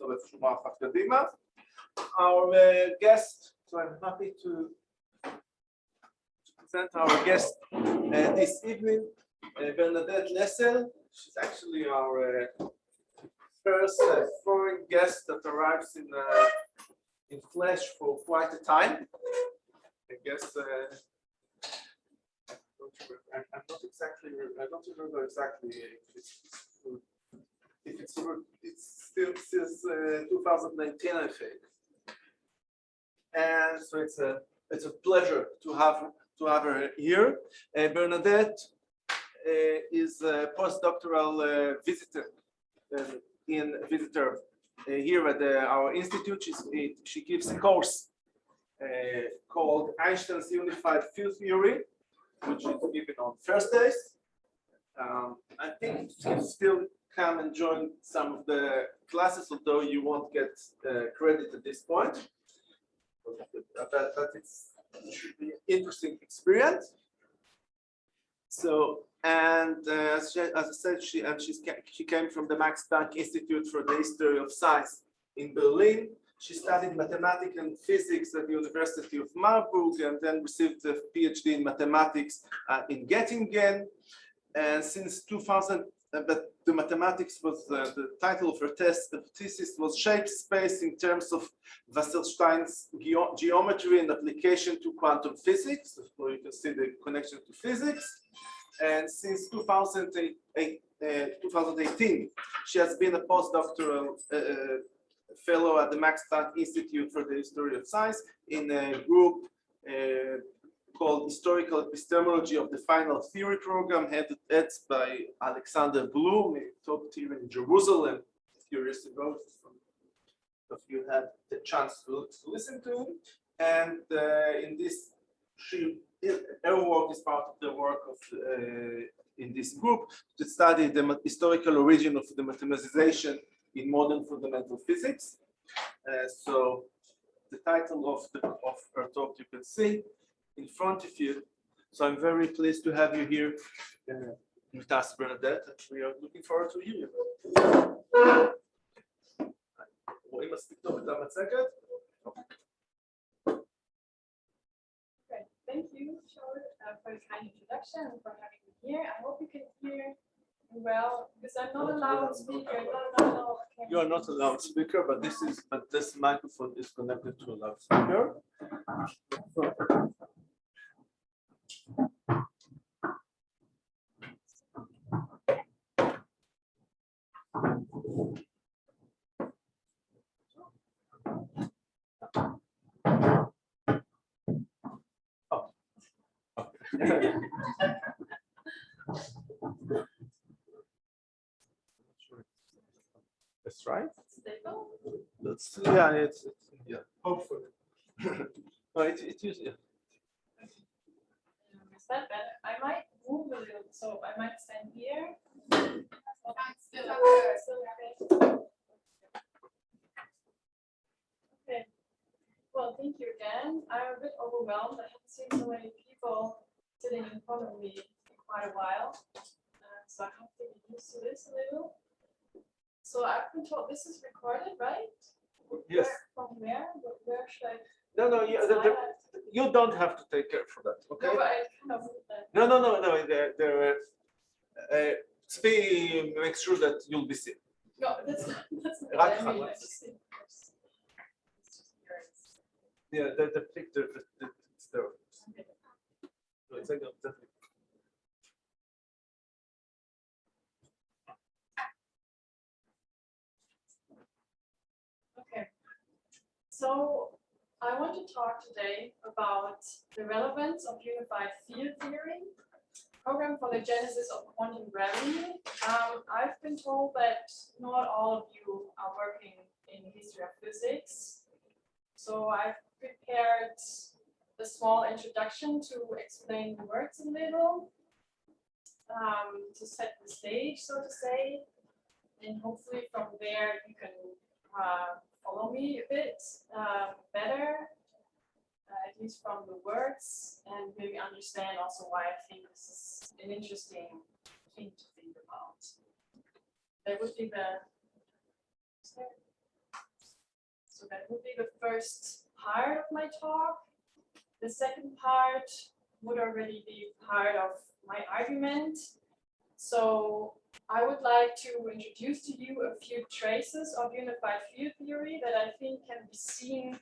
אותו איפשהו מערכת קדימה. Our guest, so I'm happy to present our guest this evening, Bernadette Lessel. She's actually our first foreign guest that arrives in flesh for quite a time. I guess I'm not exactly. I don't remember exactly if it's still since 2019, I think. And so it's a pleasure to have her here. Bernadette is a postdoctoral visitor here at our institute. She gives a course called Einstein's Unified Field Theory, which is given on Thursdays. I think you can still come and join some of the classes, although you won't get credit at this point. But it should be an interesting experience. So, and as I said, she came from the Max Planck Institute for the History of Science in Berlin. She studied mathematics and physics at the University of Marburg, and then received a PhD in mathematics in Göttingen. And since 2000, but the mathematics was the title of her thesis was Shape Space in terms of Wasserstein's geometry and application to quantum physics. So you can see the connection to physics. And since 2018, she has been a postdoctoral fellow at the Max Planck Institute for the History of Science in a group called Historical Epistemology of the Final Theory Program, headed by Alexander Bloom. He taught here in Jerusalem a few years ago. If you had the chance to listen to him, and in this, her work is part of the work of in this group to study the historical origin of the mathematization in modern fundamental physics. So the title of her talk you can see in front of you. So I'm very pleased to have you here with us, Bernadette, and we are looking forward to hear you. רואים מספיק טוב את המצגת? Okay, thank you, Short, for the kind introduction and for having me here. I hope you can hear me well, because I'm not a loudspeaker. You are not a loudspeaker, but this microphone is connected to a loudspeaker. That's right. That's yeah. Hopefully. No, it usually. Is that better? I might move a little, so I might stand here. Okay. Well, thank you again. I'm a bit overwhelmed. I haven't seen so many people sitting in front of me in quite a while, so I have to get used to this a little. So I've been told this is recorded, right? Yes. From where? Where should I? No. You don't have to take care for that. Okay. No, but I kind of. No. Make sure that you'll be seen. No, that's not what I mean. Yeah, the picture, it's there. No, it's like definitely. Okay, so I want to talk today about the relevance of unified field theory, program for the genesis of quantum gravity. I've been told that not all of you are working in the history of physics, so I've prepared a small introduction to explain the words a little, to set the stage, so to say, and hopefully from there you can follow me a bit better, at least from the words, and maybe understand also why I think this is an interesting thing to think about. That would be the that would be the first part of my talk. The second part would already be part of my argument. So I would like to introduce to you a few traces of unified field theory that I think can be seen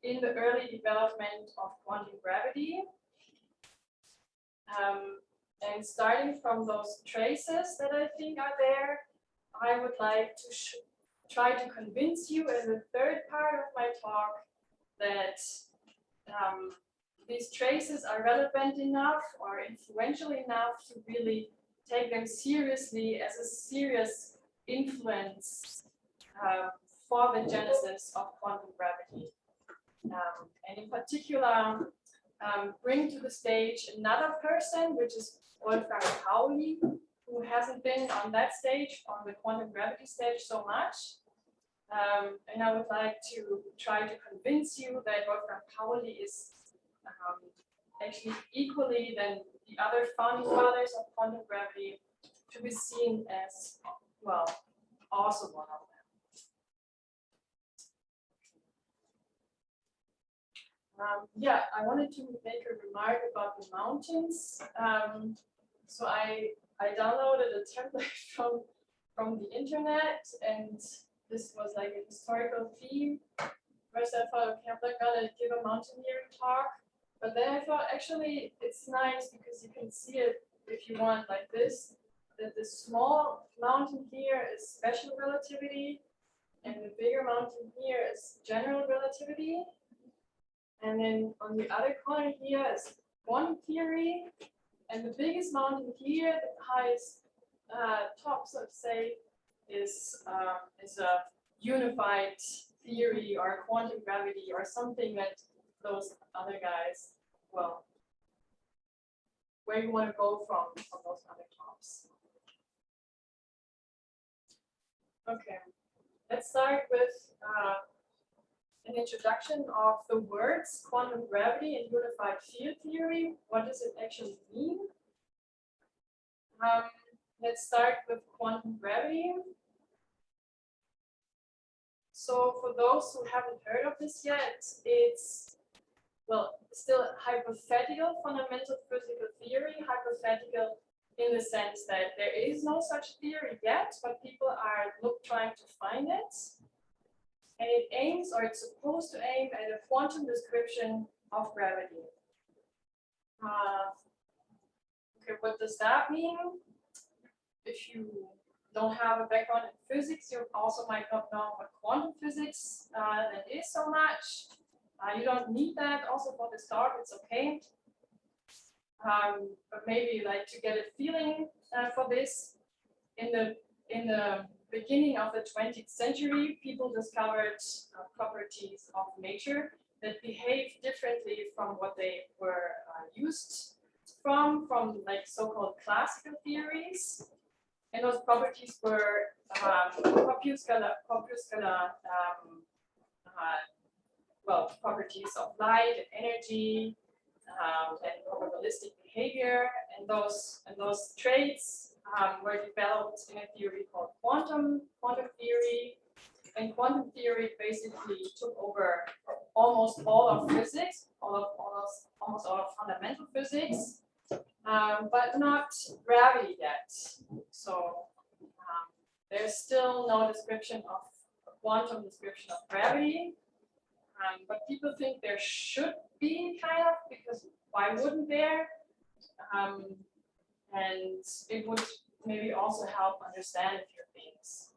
in the early development of quantum gravity. And starting from those traces that I think are there, I would like to try to convince you in the third part of my talk that these traces are relevant enough or influential enough to really take them seriously as a serious influence for the genesis of quantum gravity. And in particular, bring to the stage another person, which is Wolfgang Pauli, who hasn't been on that stage, on the quantum gravity stage so much. And I would like to try to convince you that Wolfgang Pauli is actually equally than the other founding fathers of quantum gravity to be seen as, well, also one of them. Yeah, I wanted to make a remark about the mountains. So I downloaded a template from the internet, and this was like a historical theme. First I thought, okay, I'm not gonna give a mountaineering talk, but then I thought actually it's nice because you can see it if you want like this, that the small mountain here is special relativity, and the bigger mountain here is general relativity. And then on the other corner here is quantum theory, and the biggest mountain here, the highest top, so to say, is a unified theory or quantum gravity or something that those other guys, well, where you want to go from those other tops. Okay, let's start with an introduction of the words quantum gravity and unified field theory. What does it actually mean? Let's start with quantum gravity. So for those who haven't heard of this yet, it's, well, still hypothetical fundamental physical theory, hypothetical in the sense that there is no such theory yet, but people are trying to find it. And it aims, or it's supposed to aim at a quantum description of gravity. Okay, what does that mean? If you don't have a background in physics, you also might not know what quantum physics that is so much. You don't need that also for this talk, it's okay. But maybe like to get a feeling for this, in the beginning of the 20th century, people discovered properties of nature that behave differently from what they were used from like so-called classical theories. And those properties were corpuscular well, properties of light and energy and probabilistic behavior, and those traits were developed in a theory called quantum theory. And quantum theory basically took over almost all of physics, almost all of fundamental physics, but not gravity yet. So there's still no description of a quantum description of gravity. But people think there should be, kind of, because why wouldn't there? And it would maybe also help understand a few things.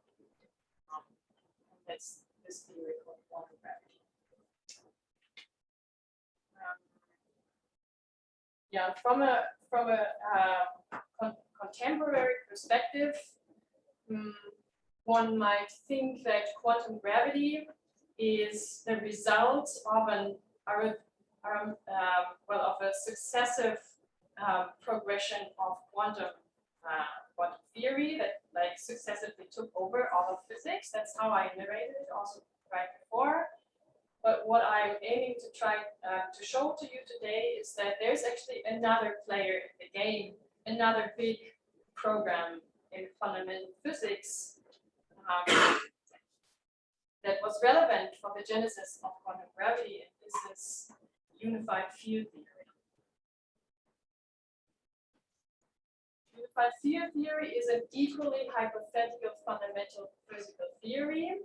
That's this theory called quantum gravity. Yeah, from a contemporary perspective, one might think that quantum gravity is the result of of a successive progression of quantum theory that like successively took over all of physics. That's how I narrated it also right before. But what I'm aiming to try to show to you today is that there's actually another player in the game, another big program in fundamental physics that was relevant for the genesis of quantum gravity, and this is unified field theory. Unified field theory is an equally hypothetical fundamental physical theory.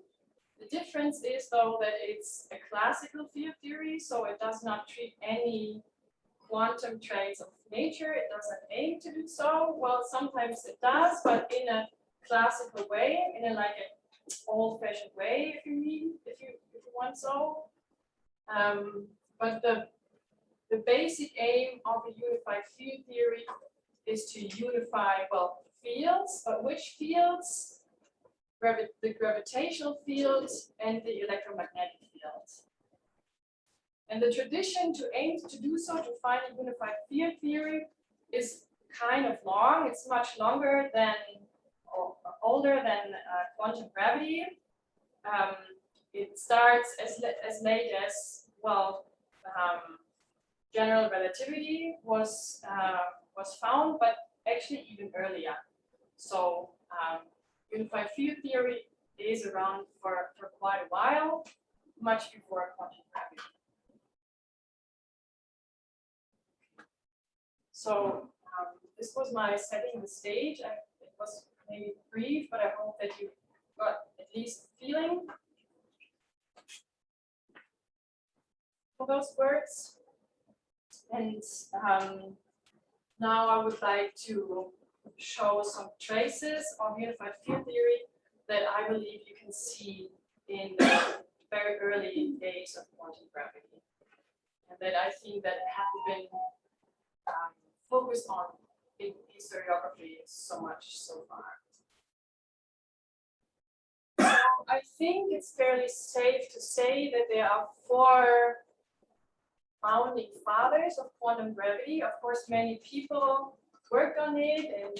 The difference is, though, that it's a classical field theory, so it does not treat any quantum traits of nature. It doesn't aim to do so. Well, sometimes it does, but in a classical way, in a like an old-fashioned way, if you want so. But the basic aim of a unified field theory is to unify, well, fields, but which fields? The gravitational field and the electromagnetic field. And the tradition to aim to do so, to find a unified field theory, is kind of long. It's much longer than, or older than quantum gravity. It starts as late as, well, general relativity was found, but actually even earlier. So unified field theory is around for quite a while, much before quantum gravity. So this was my setting the stage. It was maybe brief, but I hope that you got at least a feeling for those words. And now I would like to show some traces of unified field theory that I believe you can see in the very early days of quantum gravity, and that I think that haven't been focused on in historiography so much so far. So I think it's fairly safe to say that there are 4 founding fathers of quantum gravity. Of course, many people worked on it, and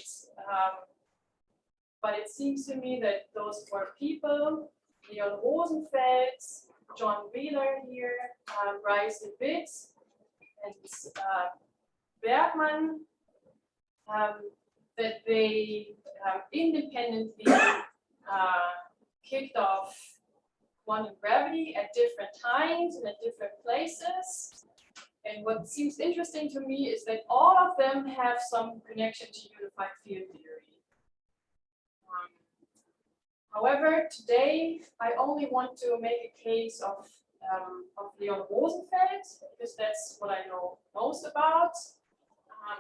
but it seems to me that those 4 people, Leon Rosenfeld, John Wheeler here, Bryce DeWitt, and Bergman, that they independently kicked off quantum gravity at different times and at different places. And what seems interesting to me is that all of them have some connection to unified field theory. However, today I only want to make a case of Leon Rosenfeld, because that's what I know most about.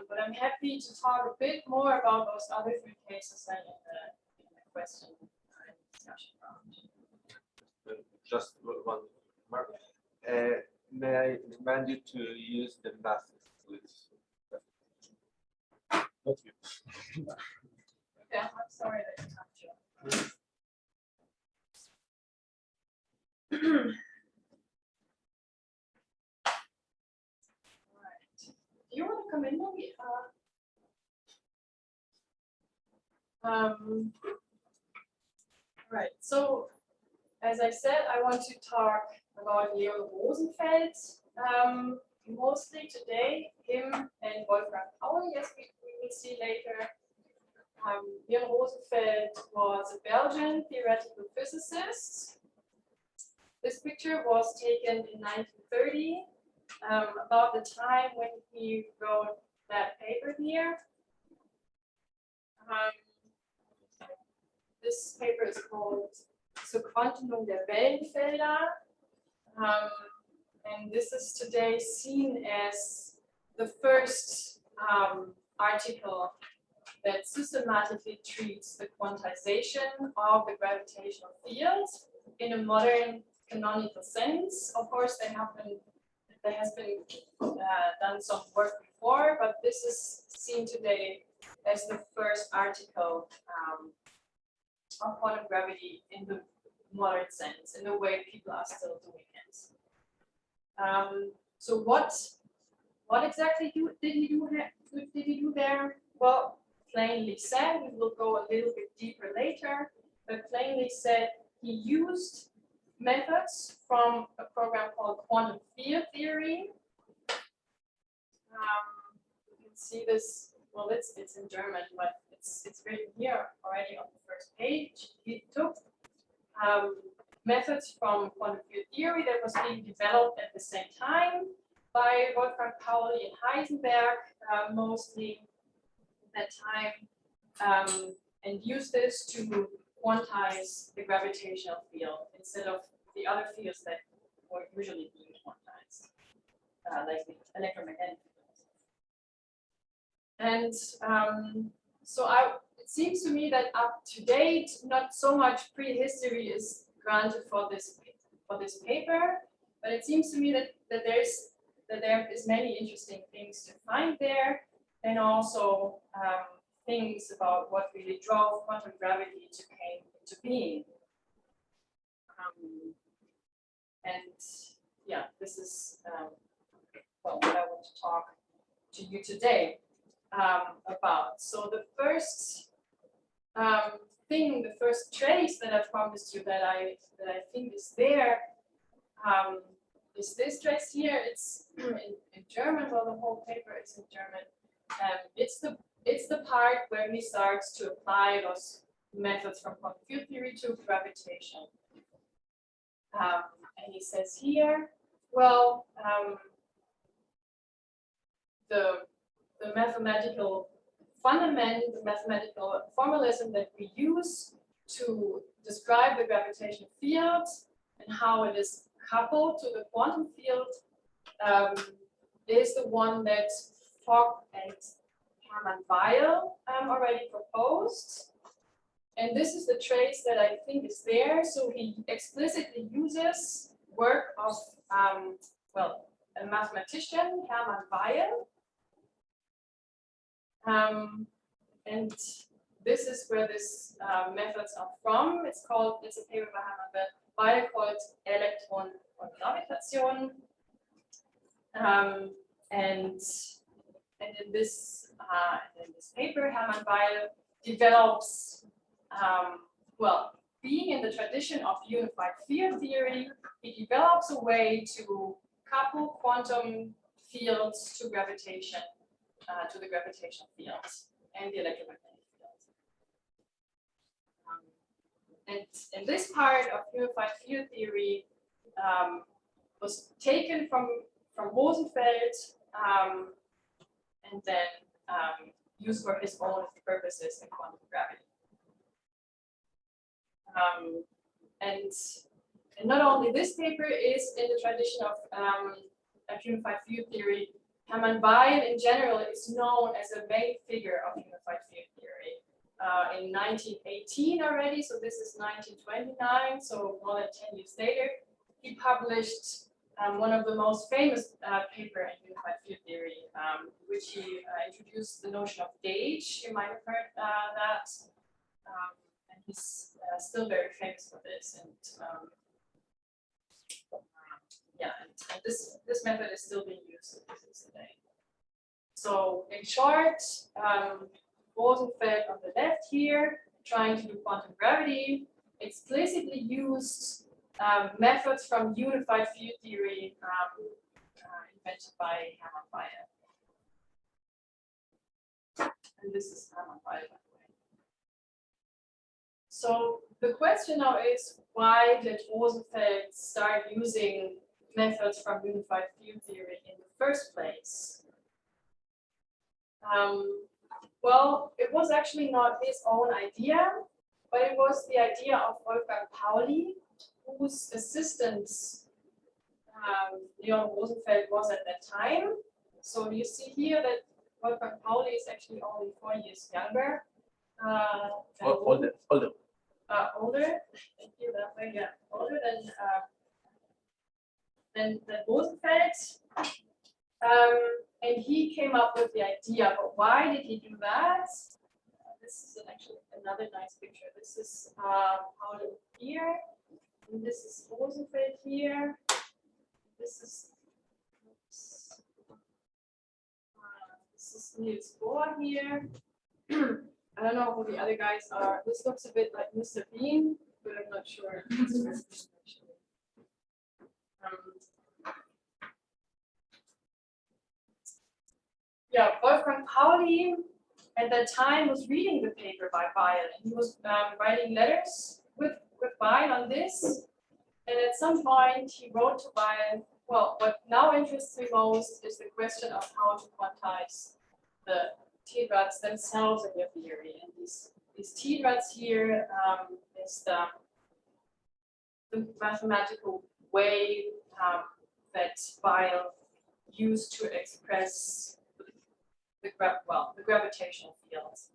But I'm happy to talk a bit more about those other 3 cases than in the question and discussion round. Just one mark. May I remind you to use the masses, please? Not you. Yeah, I'm sorry that you can't show. Right. Do you want to come in maybe? Right. So, as I said, I want to talk about Leon Rosenfeld mostly today. Him and Wolfgang Pauli, yes, we will see later. Leon Rosenfeld was a Belgian theoretical physicist. This picture was taken in 1930, about the time when he wrote that paper here. This paper is called Zur Quantenung der Wellenfelder. And this is today seen as the first article that systematically treats the quantization of the gravitational field in a modern canonical sense. Of course, there has been done some work before, but this is seen today as the first article of quantum gravity in the modern sense, in the way people are still doing it. So what exactly did he do there? Well, plainly said, we will go a little bit deeper later, but plainly said, he used methods from a program called quantum field theory. You can see this, well, it's in German, but it's written here already on the first page. He took methods from quantum field theory that was being developed at the same time by Wolfgang Pauli and Heisenberg, mostly at that time, and use this to quantize the gravitational field instead of the other fields that were usually being quantized, like the electromagnetic fields. And so it seems to me that up to date, not so much prehistory is granted for this paper, but it seems to me that there is many interesting things to find there, and also things about what really drove quantum gravity to came into being. And yeah, this is well, what I want to talk to you today about. So the first the first trace that I promised you that I think is there is this trace here. It's in German. Well, the whole paper is in German. It's the part where he starts to apply those methods from quantum field theory to gravitation. And he says here, well, the mathematical fundament, the mathematical formalism that we use to describe the gravitational field and how it is coupled to the quantum field is the one that Fock and Hermann Weyl already proposed. And this is the trace that I think is there. So he explicitly uses work of, well, a mathematician, Hermann Weyl. And this is where these methods are from. It's a paper by Hermann Weyl called Electron und Gravitation. And in this paper, Hermann Weyl develops, well, being in the tradition of unified field theory, he develops a way to couple quantum fields to gravitation, to the gravitational fields and the electromagnetic fields. And this part of unified field theory was taken from Rosenfeld and then used for his own purposes in quantum gravity. And not only this paper is in the tradition of unified field theory, Hermann Weyl in general is known as a main figure of unified field theory. In 1918 already, so this is 1929, so more than 10 years later, he published one of the most famous paper in unified field theory, which he introduced the notion of gauge. You might have heard that. And he's still very famous for this. And yeah, and this method is still being used in physics today. So in short, Rosenfeld on the left here, trying to do quantum gravity, explicitly used methods from unified field theory invented by Hermann Weyl. And this is Hermann Weyl, by the way. So the question now is, why did Rosenfeld start using methods from unified field theory in the first place? Well, it was actually not his own idea, but it was the idea of Wolfgang Pauli, whose assistant Leon Rosenfeld was at that time. So you see here that Wolfgang Pauli is actually only 4 years younger. Older. Older. Thank you. That way, yeah, older than Rosenfeld. And he came up with the idea, but why did he do that? This is actually another nice picture. This is Pauli here, and this is Rosenfeld here. This is Niels Bohr here. I don't know who the other guys are. This looks a bit like Mr. Bean, but I'm not sure. Yeah, Wolfgang Pauli at that time was reading the paper by Weyl, and he was writing letters with Weyl on this. And at some point, he wrote to Weil, well, what now interests me most is the question of how to quantize the tetrads themselves in your theory. And these tetrads here is the mathematical way that Weil used to express the gravitational fields.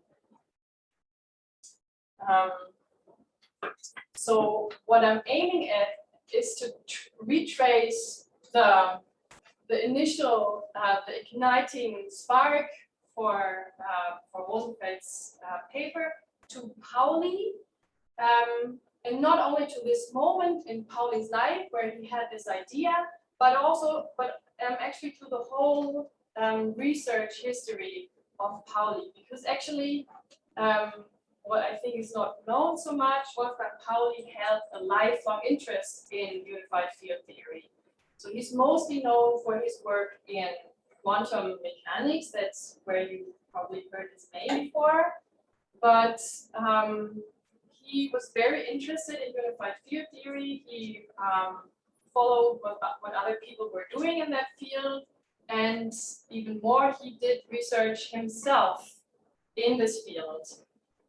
So what I'm aiming at is to retrace the initial the igniting spark for Rosenfeld's paper to Pauli, and not only to this moment in Pauli's life where he had this idea, but actually to the whole research history of Pauli, because actually what I think is not known so much, Wolfgang Pauli held a lifelong interest in unified field theory. So he's mostly known for his work in quantum mechanics. That's where you probably heard his name before. But he was very interested in unified field theory. He followed what other people were doing in that field. And even more, he did research himself in this field.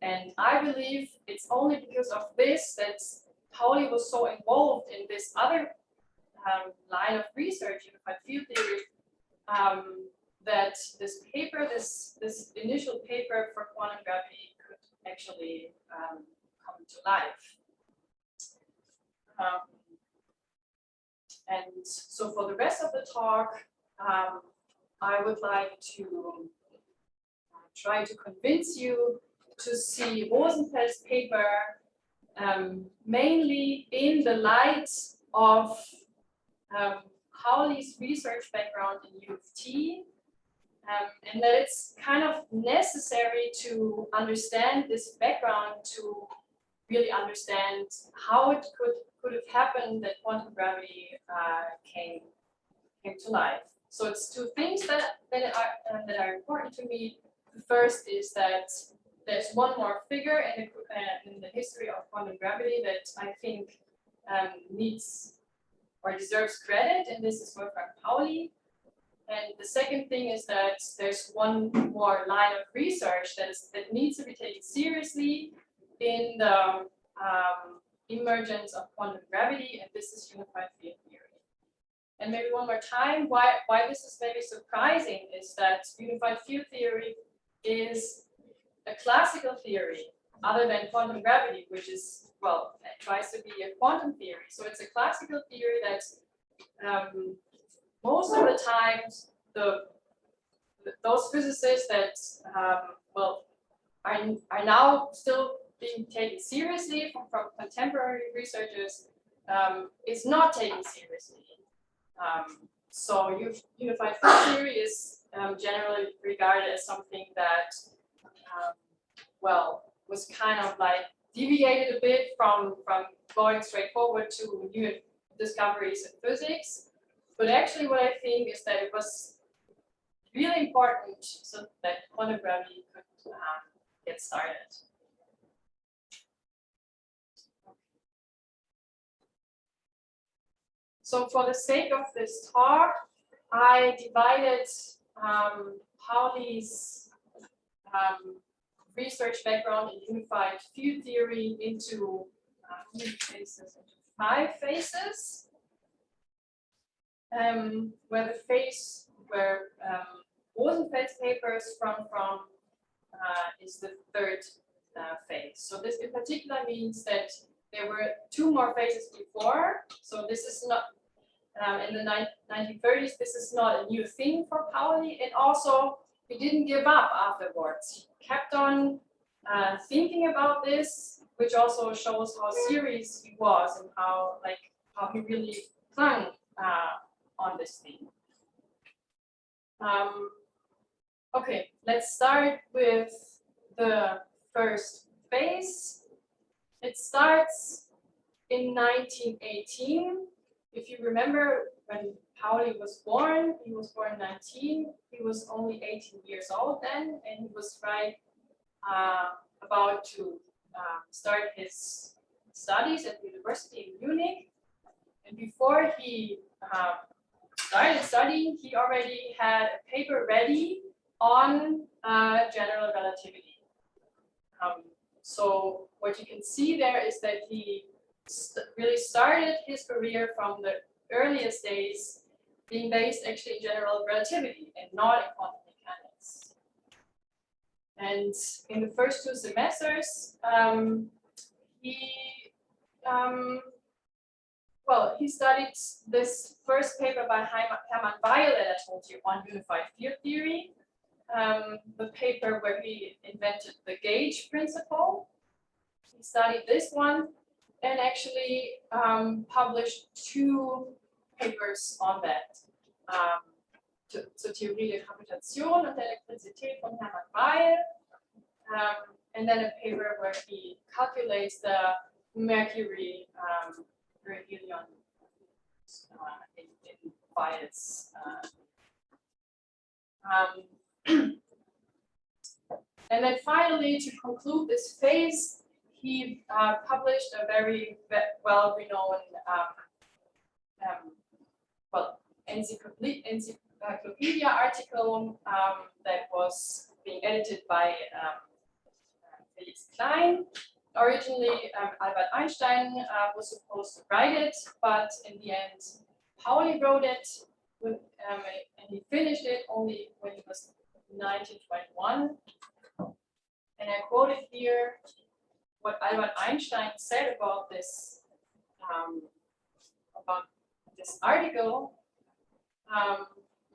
And I believe it's only because of this that Pauli was so involved in this other line of research, unified field theory, that this paper, this initial paper for quantum gravity could actually come to life. And so for the rest of the talk, I would like to try to convince you to see Rosenfeld's paper mainly in the light of Pauli's research background in U of T, and that it's kind of necessary to understand this background to really understand how it could have happened that quantum gravity came to life. So it's two things that are important to me. The first is that there's one more figure in the history of quantum gravity that I think needs or deserves credit, and this is Wolfgang Pauli. And the second thing is that there's one more line of research that needs to be taken seriously in the emergence of quantum gravity, and this is unified field theory. And maybe one more time, why this is maybe surprising is that unified field theory is a classical theory other than quantum gravity, which is, well, it tries to be a quantum theory. So it's a classical theory that most of the times those physicists that are now still being taken seriously from contemporary researchers is not taken seriously. So unified field theory is generally regarded as something that was kind of like deviated a bit from going straight forward to new discoveries in physics. But actually what I think is that it was really important so that quantum gravity could get started. So for the sake of this talk, I divided Pauli's research background in unified field theory into five phases, where the phase where Rosenfeld's papers from is the third phase. So this in particular means that there were two more phases before. So this is not in the 1930s. This is not a new thing for Pauli, and also he didn't give up afterwards. He kept on thinking about this, which also shows how serious he was and how he really clung on this theme. Okay, let's start with the first phase. It starts in 1918. If you remember when Pauli was born, he was born in 19. He was only 18 years old then, and he was about to start his studies at the university in Munich. And before he started studying, he already had a paper ready on general relativity. So what you can see there is that he really started his career from the earliest days being based actually in general relativity and not in quantum mechanics. And in the first 2 semesters, he studied this first paper by Hermann Weyl that I told you on unified field theory, the paper where he invented the gauge principle. He studied this one and actually published 2 papers on that. Zur Theorie der Gravitation und der Elektrizität von Hermann Weyl. And then a paper where he calculates the mercury perihelion in Weyl's. And then finally, to conclude this phase, he published a very well-renowned encyclopedia article that was being edited by Felix Klein. Originally, Albert Einstein was supposed to write it, but in the end, Pauli wrote it, and he finished it only when he was 1921. And I quoted here what Albert Einstein said about this article.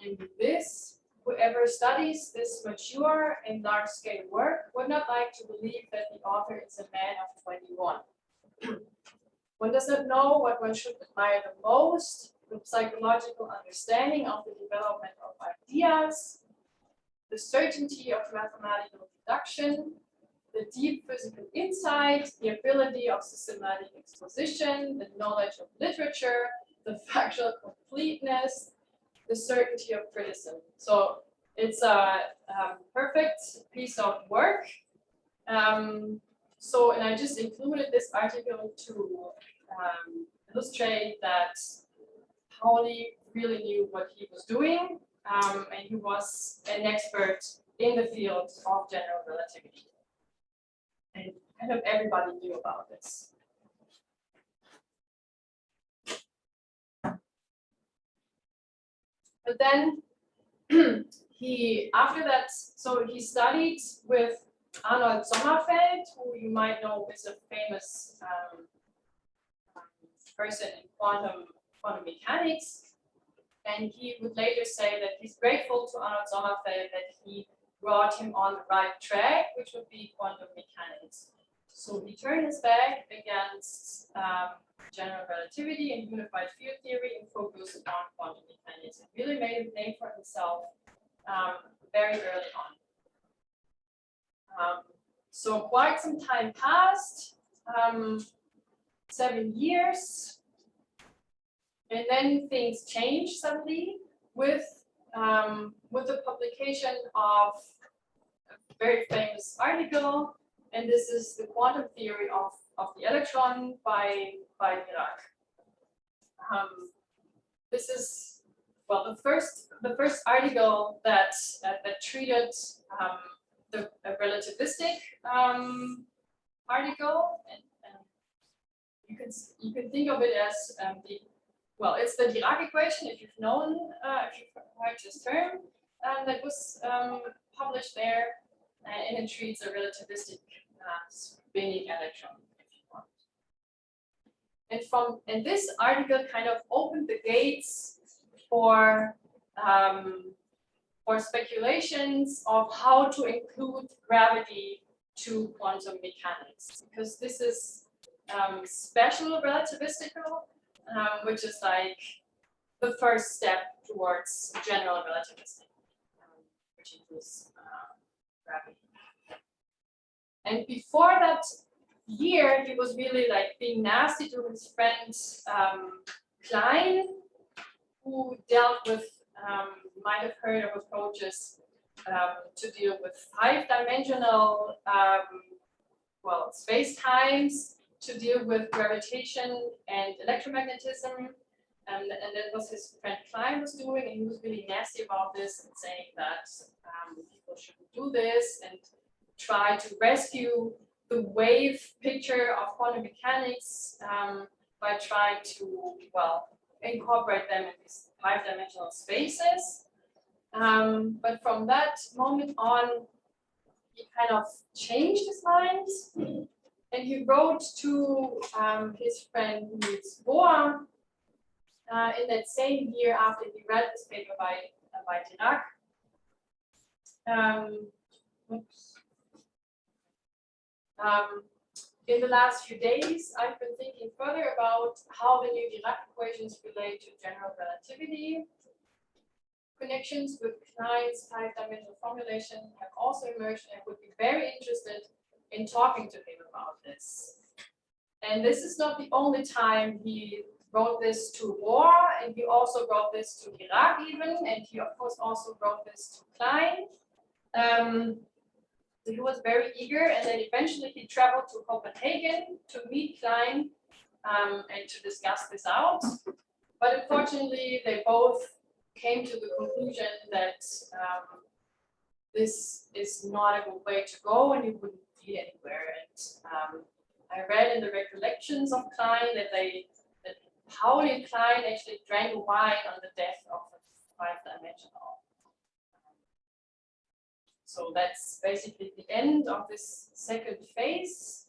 In this, whoever studies this mature and large-scale work would not like to believe that the author is a man of 21. One does not know what one should admire the most: the psychological understanding of the development of ideas, the certainty of mathematical deduction, the deep physical insight, the ability of systematic exposition, the knowledge of literature, the factual completeness, the certainty of criticism. So it's a perfect piece of work. And I just included this article to illustrate that Pauli really knew what he was doing, and he was an expert in the field of general relativity. And kind of everybody knew about this. But then after that, so he studied with Arnold Sommerfeld, who you might know is a famous person in quantum mechanics. And he would later say that he's grateful to Arnold Sommerfeld that he brought him on the right track, which would be quantum mechanics. So he turned his back against general relativity and unified field theory and focused on quantum mechanics. And really made a name for himself very early on. So quite some time passed, 7 years, and then things changed suddenly with the publication of a very famous article, and this is the quantum theory of the electron by Dirac. This is the first article that treated the relativistic particle, and you can think of it as it's the Dirac equation, if you've heard this term, that was published there, and it treats a relativistic spinning electron, if you want. And this article kind of opened the gates for speculations of how to include gravity to quantum mechanics, because this is special relativistical, which is like the first step towards general relativistic, which includes gravity. And before that year, he was really like being nasty to his friend Klein, who dealt with, might have heard of approaches to deal with 5-dimensional space-times, to deal with gravitation and electromagnetism, and that was his friend Klein was doing, and he was really nasty about this and saying that people shouldn't do this and try to rescue the wave picture of quantum mechanics by trying to, well, incorporate them in these 5-dimensional spaces. But from that moment on, he kind of changed his mind, and he wrote to his friend Niels Bohr in that same year after he read this paper by Dirac. In the last few days, I've been thinking further about how the new Dirac equations relate to general relativity. Connections with Klein's 5-dimensional formulation have also emerged, and I would be very interested in talking to him about this. And this is not the only time he wrote this to Bohr, and he also wrote this to Dirac even, and he of course also wrote this to Klein. So he was very eager, and then eventually he traveled to Copenhagen to meet Klein and to discuss this out. But unfortunately, they both came to the conclusion that this is not a good way to go, and you wouldn't lead anywhere. And I read in the recollections of Klein that Pauli and Klein actually drank wine on the death of a 5-dimensional. So that's basically the end of this second phase.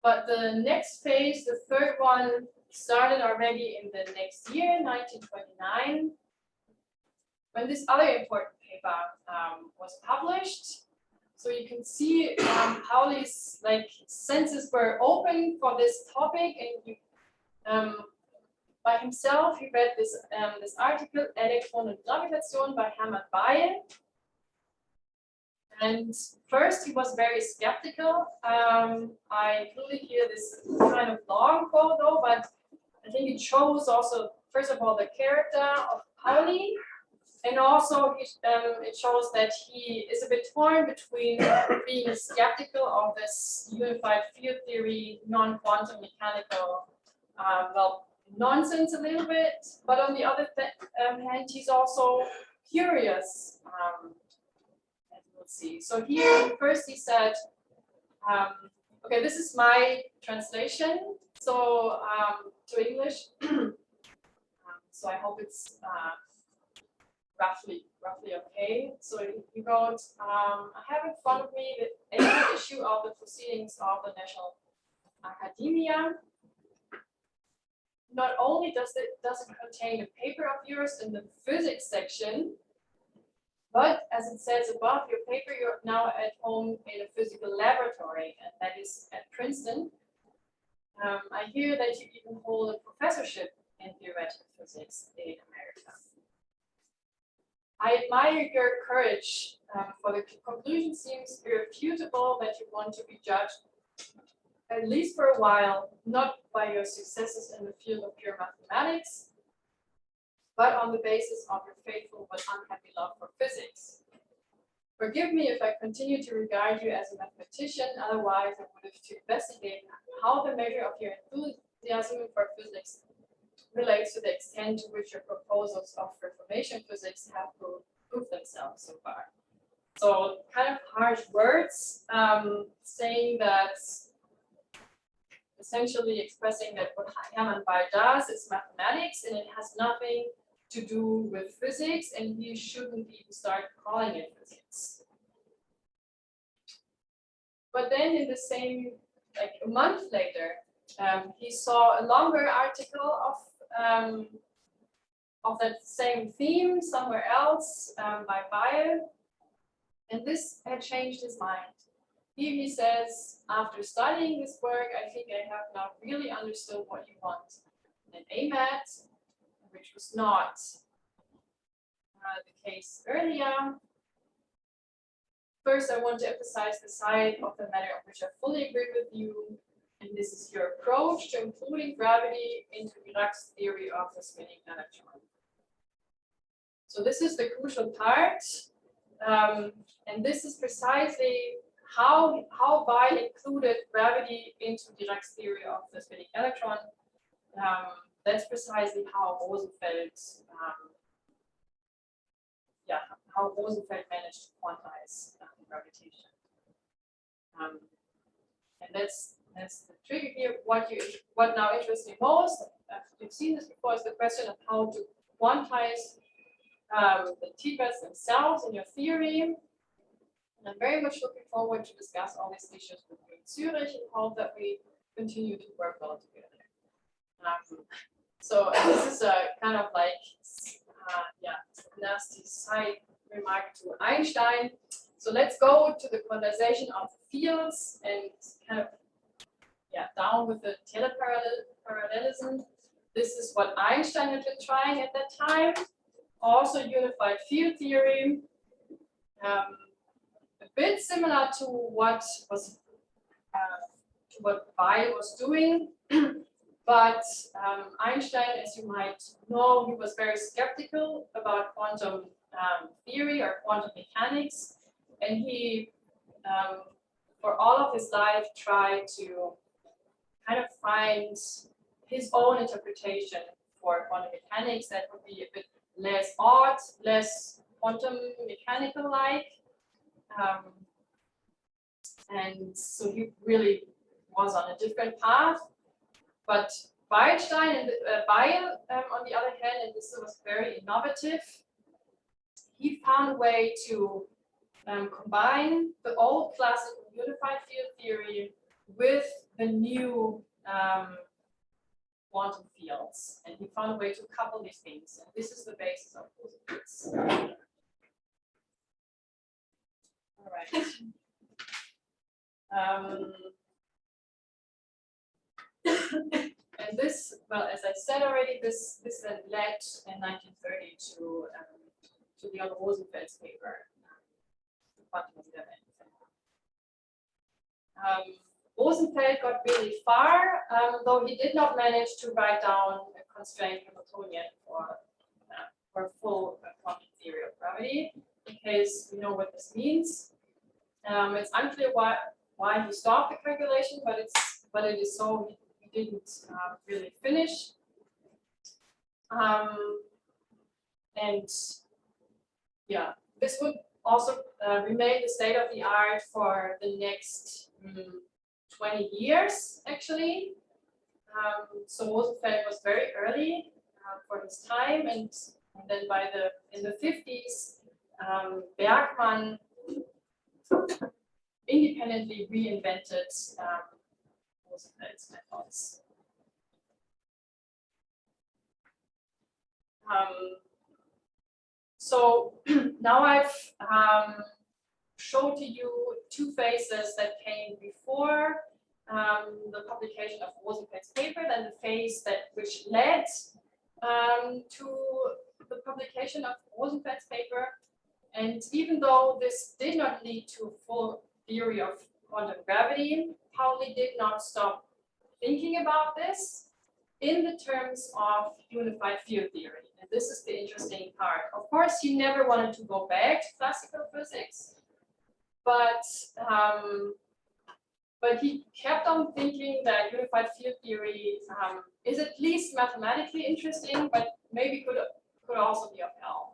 But the next phase, the third one, started already in the next year, 1929, when this other important paper was published. So you can see Pauli's senses were open for this topic, and you, by himself, he read this article, Electron and Gravitation by Hermann Weyl. And first he was very skeptical. I included here this kind of long quote though, but I think it shows also, first of all, the character of Pauli, and also it shows that he is a bit torn between being skeptical of this unified field theory, non-quantum mechanical, nonsense a little bit, but on the other hand, he's also curious. Let's see. So here, first he said, okay, this is my translation. So to English. So I hope it's roughly okay. So he wrote, I have in front of me the 8th issue of the Proceedings of the National Academia. Not only does it contain a paper of yours in the physics section, but as it says above your paper, you're now at home in a physical laboratory, and that is at Princeton. I hear that you even hold a professorship in theoretical physics in America. I admire your courage, for the conclusion seems irrefutable that you want to be judged, at least for a while, not by your successes in the field of pure mathematics, but on the basis of your faithful but unhappy love for physics. Forgive me if I continue to regard you as a mathematician, otherwise I would have to investigate how the measure of your enthusiasm for physics relates to the extent to which your proposals of Reformation physics have proved themselves so far. So kind of harsh words, saying that, essentially expressing that what Hermann Weyl does is mathematics and it has nothing to do with physics, and he shouldn't even start calling it physics. But then in the same, a month later, he saw a longer article of that same theme somewhere else by Weyl, and this had changed his mind. Here he says, after studying this work, I think I have now really understood what you want. An AMAT, which was not the case earlier. First, I want to emphasize the side of the matter on which I fully agree with you, and this is your approach to including gravity into Dirac's theory of the spinning electron. So this is the crucial part, and this is precisely how Weil included gravity into Dirac's theory of the spinning electron. That's precisely how Rosenfeld, how Rosenfeld managed to quantize gravitation. And that's the trigger here. What now interests me most, you've seen this before, is the question of how to quantize the T-beds themselves in your theory. And I'm very much looking forward to discuss all these issues with you in Zurich and hope that we continue to work well together. So this is a kind of like, nasty side remark to Einstein. So let's go to the quantization of fields and kind of, down with the teleparallelism. This is what Einstein had been trying at that time. Also unified field theory. A bit similar to what Weil was doing. But Einstein, as you might know, he was very skeptical about quantum theory or quantum mechanics, and he, for all of his life, tried to kind of find his own interpretation for quantum mechanics that would be a bit less odd, less quantum mechanical-like, and so he really was on a different path. But Weilstein and Weil, on the other hand, and this was very innovative, he found a way to combine the old classical unified field theory with the new quantum fields. And he found a way to couple these things. And this is the basis of this. All right. And this, well, as I said already, this then led in 1930 to Leon Rosenfeld's paper, quantum dynamics. Rosenfeld got really far, though he did not manage to write down a constraint Hamiltonian for full quantum theory of gravity, because we know what this means. It's unclear why he stopped the calculation, but it is so he didn't really finish. And yeah, this would also remain the state of the art for the next 20 years, actually. So Rosenfeld was very early for his time, and then in the 50s, Bergman independently reinvented Rosenfeld's methods. So now I've showed to you two phases that came before the publication of Rosenfeld's paper, then the phase which led to the publication of Rosenfeld's paper. And even though this did not lead to a full theory of quantum gravity, Pauli did not stop thinking about this in the terms of unified field theory. And this is the interesting part. Of course, he never wanted to go back to classical physics, but he kept on thinking that unified field theory is at least mathematically interesting, but maybe could also be of help.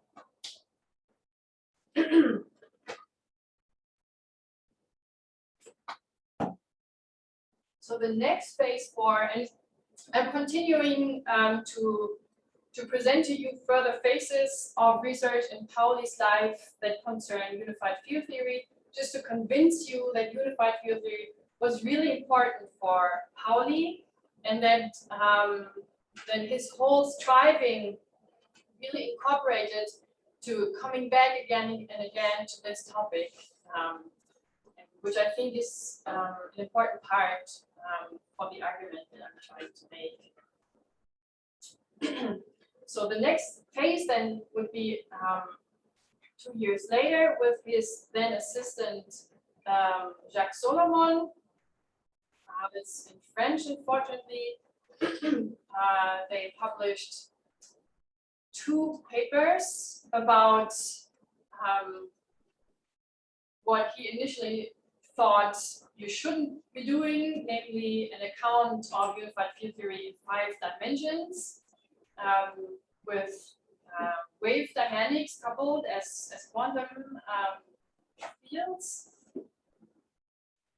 So the next phase and I'm continuing to present to you further phases of research in Pauli's life that concern unified field theory, just to convince you that unified field theory was really important for Pauli, and that his whole striving really incorporated to coming back again and again to this topic, which I think is an important part for the argument that I'm trying to make. So the next phase then would be 2 years later with his then assistant Jacques Solomon. It's in French, unfortunately. They published 2 papers about what he initially thought you shouldn't be doing, namely an account of unified field theory in 5 dimensions with wave dynamics coupled as quantum fields.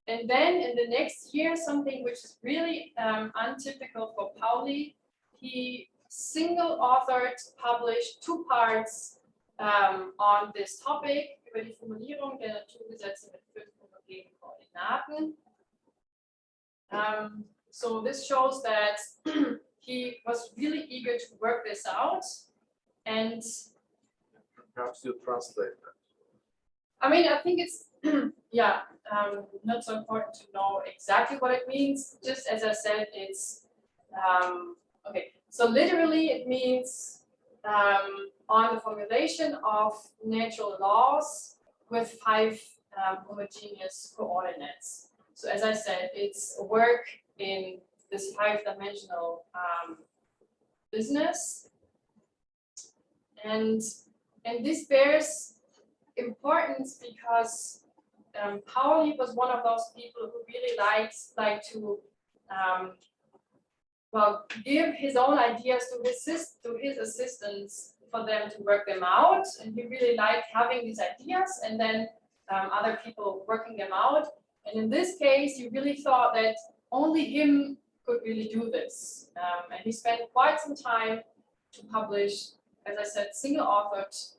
And then in the next year, something which is really untypical for Pauli, he single-authored, published 2 parts on this topic über die Formulierung der Naturgesetze mit 5 homogenen Koordinaten. So this shows that he was really eager to work this out, and Perhaps you translate that. I mean, I think it's yeah, not so important to know exactly what it means. Just as I said, it's okay. So literally, it means on the formulation of natural laws with 5 homogeneous coordinates. So as I said, it's a work in this 5-dimensional business, and this bears importance because Pauli was one of those people who really liked to well, give his own ideas to his assistants for them to work them out, and he really liked having these ideas and then other people working them out. And in this case, he really thought that only him could really do this, and he spent quite some time to publish, as I said, single-authored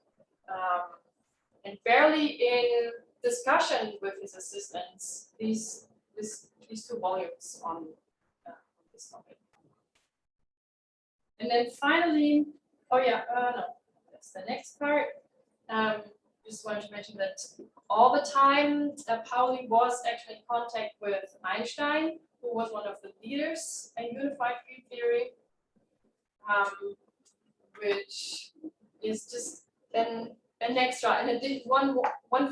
and barely in discussion with his assistants, these 2 volumes on this topic. And then finally, oh yeah, no, that's the next part. Just wanted to mention that all the time, Pauli was actually in contact with Einstein, who was one of the leaders in unified field theory, which is just then an extra, and it did one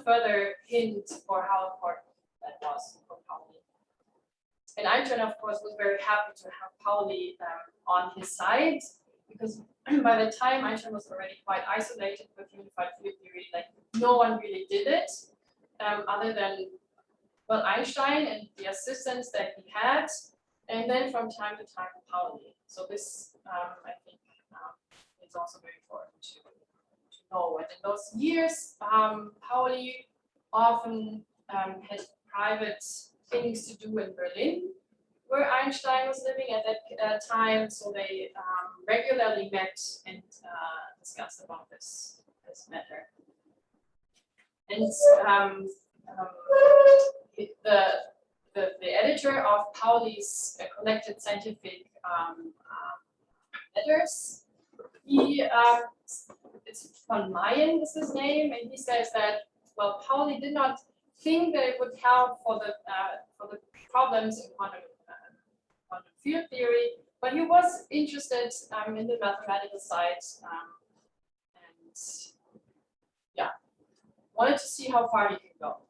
further hint for how important that was for Pauli. And Einstein, of course, was very happy to have Pauli on his side, because by the time Einstein was already quite isolated with unified field theory, like no one really did it, other than, well, Einstein and the assistants that he had, and then from time to time Pauli. So this, I think, is also very important to know. And in those years, Pauli often had private things to do in Berlin, where Einstein was living at that time. So they regularly met and discussed about this matter. And the editor of Pauli's collected scientific letters, it's von Mayen is his name, and he says that, well, Pauli did not think that it would help for the problems in quantum field theory, but he was interested in the mathematical side, and yeah, wanted to see how far he could go.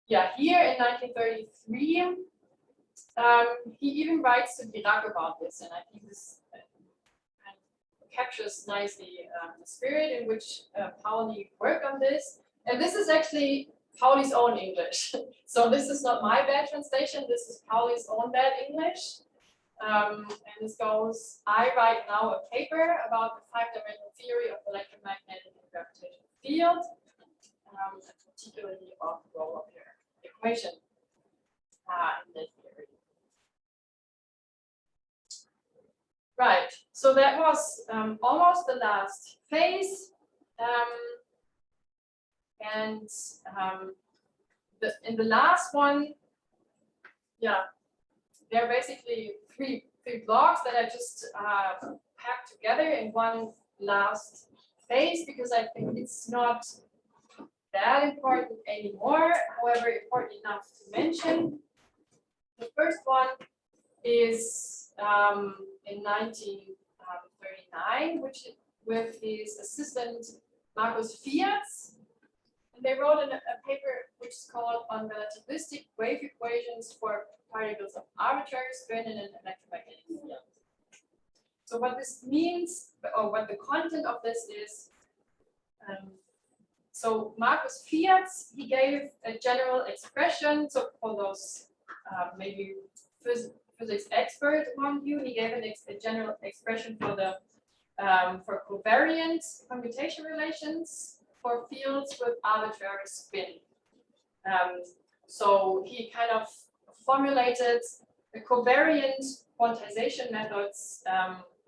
Yeah, here in 1933, he even writes to Dirac about this, and I think this kind of captures nicely the spirit in which Pauli worked on this. And this is actually Pauli's own English. So this is not my bad translation, this is Pauli's own bad English. And this goes, I write now a paper about the 5-dimensional theory of electromagnetic and gravitational field, and particularly about the role of your equation in that theory. Right, so that was almost the last phase. And in the last one, yeah, there are basically three blocks that I just packed together in one last phase, because I think it's not that important anymore, however important enough to mention. The first one is in 1939, with his assistant Marcus Fiatz. And they wrote a paper which is called On Relativistic Wave Equations for Particles of Arbitrary Spin in an Electromagnetic Field. So what this means, or what the content of this is, So Marcus Fiat's, he gave a general expression. So for those maybe physics expert among you, he gave a general expression for the for covariant commutation relations for fields with arbitrary spin. So he kind of formulated the covariant quantization methods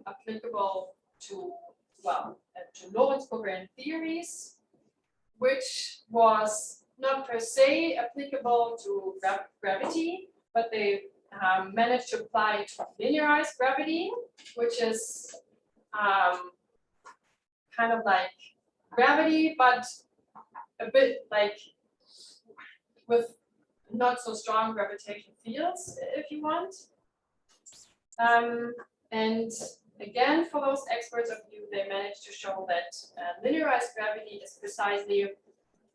applicable to, well, to Lorentz covariant theories, which was not per se applicable to gravity, but they managed to apply it to linearized gravity, which is kind of like gravity, but a bit like with not so strong gravitational fields, if you want. And again, for those experts of you, they managed to show that linearized gravity is precisely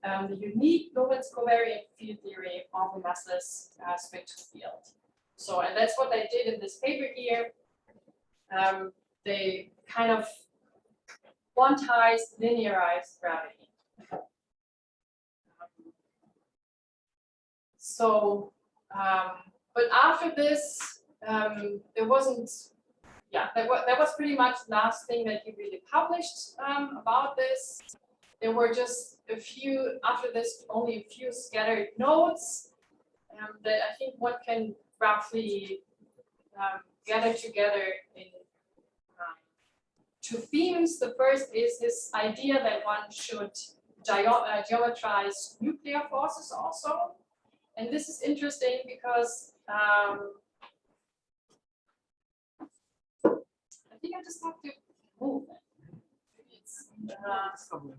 the unique Lorentz covariant field theory of a massless spin-2 field. So, and that's what they did in this paper here. They kind of quantized linearized gravity. So, but after this, there wasn't, yeah, that was pretty much the last thing that he really published about this. There were just a few, after this, only a few scattered notes that I think one can roughly gather together in two themes. The first is this idea that one should geometrize nuclear forces also. And this is interesting because I think I just have to move it. It's Some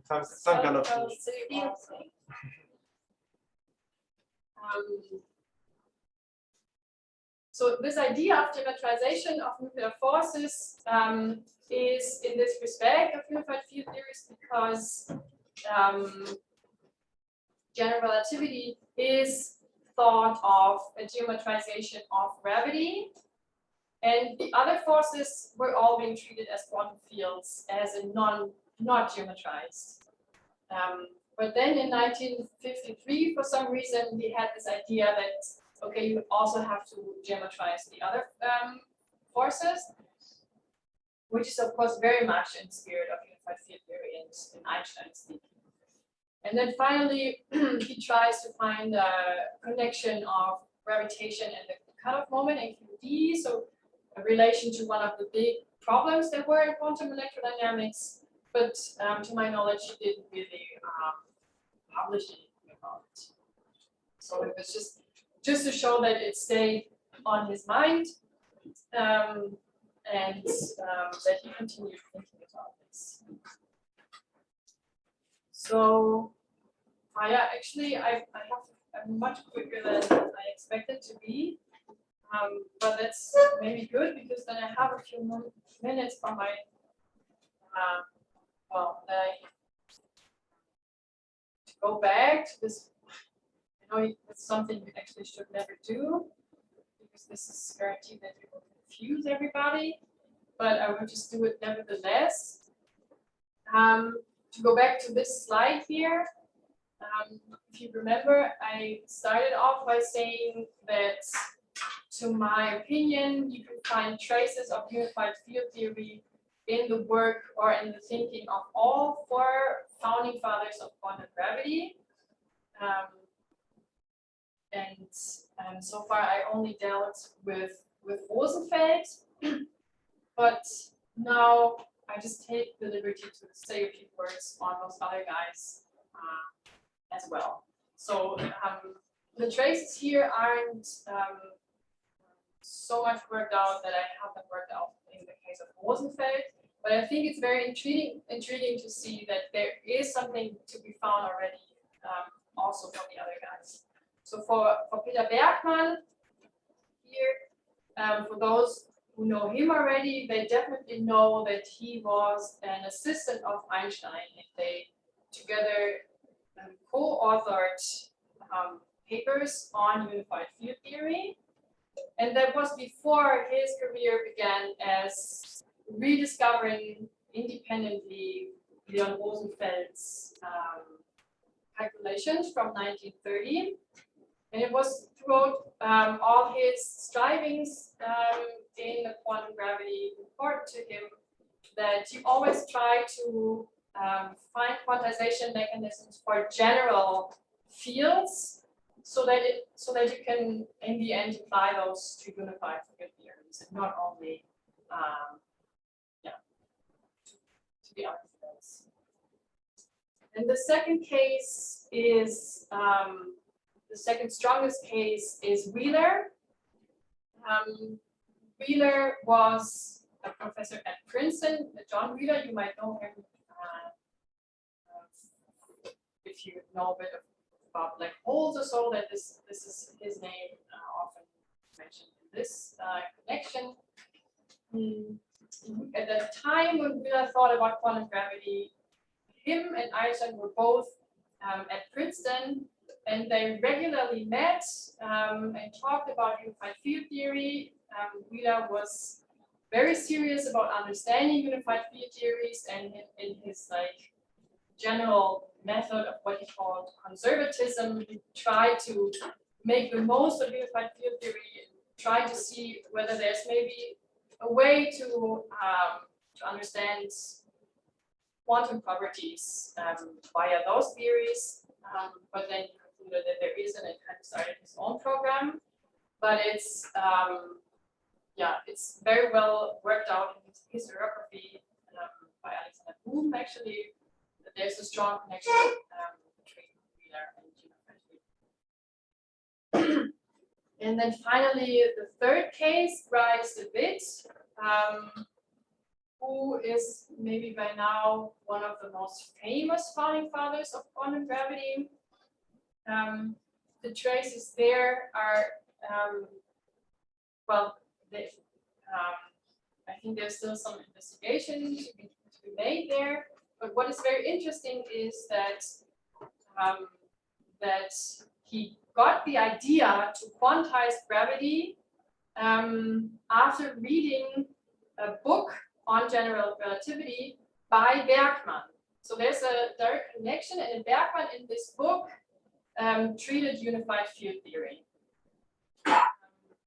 kind of so this idea of geometrization of nuclear forces is in this respect of unified field theories because general relativity is thought of a geometrization of gravity, and the other forces were all being treated as quantum fields as a not geometrized. But then in 1953, for some reason, we had this idea that, okay, you also have to geometrize the other forces, which is of course very much in the spirit of unified field theory and in Einstein's thinking. And then finally, he tries to find a connection of gravitation and the cutoff moment in QD, so a relation to one of the big problems that were in quantum electrodynamics. But to my knowledge, he didn't really publish anything about it. So it was just to show that it stayed on his mind, and that he continued thinking about this. So, yeah, actually, I'm much quicker than I expected to be, but that's maybe good because then I have a few minutes for my, to go back to this. I know it's something you actually should never do because this is guaranteed that you will confuse everybody, but I will just do it nevertheless. To go back to this slide here, if you remember, I started off by saying that, to my opinion, you can find traces of unified field theory in the work or in the thinking of all four founding fathers of quantum gravity. And so far, I only dealt with Rosenfeld, but now I just take the liberty to say a few words on those other guys as well. So the traces here aren't so much worked out that I haven't worked out in the case of Rosenfeld, but I think it's very intriguing to see that there is something to be found already also from the other guys. So for Peter Bergmann here, for those who know him already, they definitely know that he was an assistant of Einstein, and they together co-authored papers on unified field theory. And that was before his career began as rediscovering independently Leon Rosenfeld's calculations from 1930. And it was throughout all his strivings in the quantum gravity important to him that you always try to find quantization mechanisms for general fields so that you can in the end apply those to unified field theories and not only to the other fields. And the second case is the second strongest case is Wheeler. Wheeler was a professor at Princeton. John Wheeler, you might know him if you know a bit about black holes or so. That this is his name often mentioned in this connection. At the time when Wheeler thought about quantum gravity, him and Einstein were both at Princeton. And they regularly met and talked about unified field theory. Wheeler was very serious about understanding unified field theories, and in his general method of what he called conservatism, he tried to make the most of unified field theory and try to see whether there's maybe a way to understand quantum properties via those theories. But then that there isn't, and kind of started his own program, but it's it's very well worked out in his historiography by Alexander Boom. Actually, that there's a strong connection between Wheeler and unified field. And then finally, the third case, Bryce DeWitt, who is maybe by now one of the most famous founding fathers of quantum gravity. The traces there are, I think there's still some investigation to be made there. But what is very interesting is that that he got the idea to quantize gravity after reading a book on general relativity by Bergman. So there's a direct connection, and Bergman in this book treated unified field theory.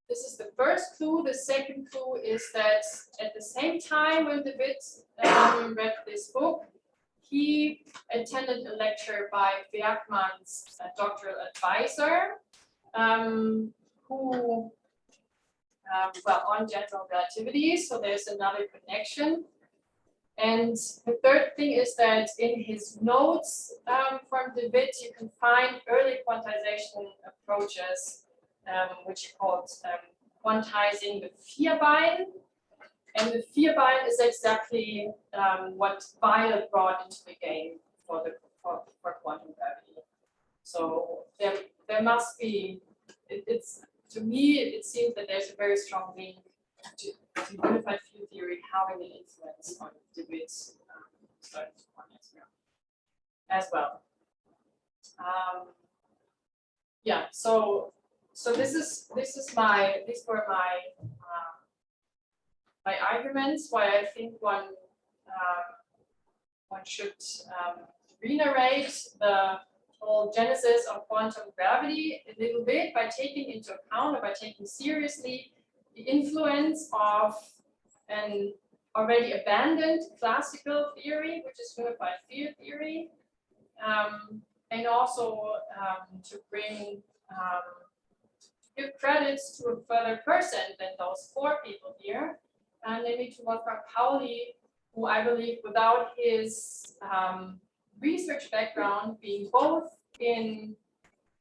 This is the first clue. The second clue is that at the same time when DeWitt read this book, he attended a lecture by Bergman's doctoral advisor, who, on general relativity. So there's another connection. And the third thing is that in his notes from DeWitt, you can find early quantization approaches, which he called quantizing the Vierbein. And the Vierbein is exactly what Weil brought into the game for quantum gravity. So there must be, to me, it seems that there's a very strong link to unified field theory having an influence on DeWitt's studies of quantum as well. So these were my arguments why I think one should re-narrate the whole genesis of quantum gravity a little bit by taking into account, or by taking seriously, the influence of an already abandoned classical theory, which is unified field theory, and also to give credits to a further person than those four people here, namely to Wolfgang Pauli, who I believe, without his research background, being both in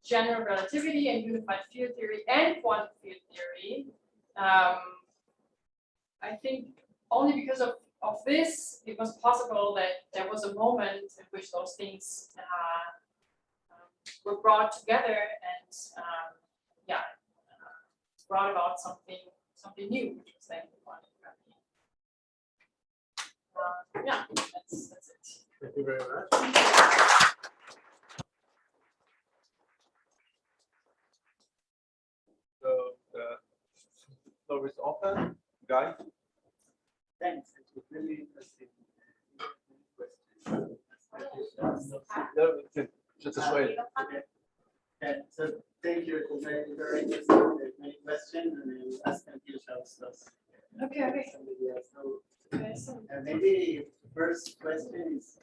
general relativity and unified field theory and quantum field theory, I think only because of this, it was possible that there was a moment in which those things were brought together and brought about something new, which was then quantum gravity. That's it. Thank you very much. So the floor is open, guys. Thanks. It was really interesting question. Just a way. Okay, so thank you. It was very interesting. There's many questions, and then we'll ask them yourselves. Okay, okay. Somebody else. So, Okay, so maybe the first question is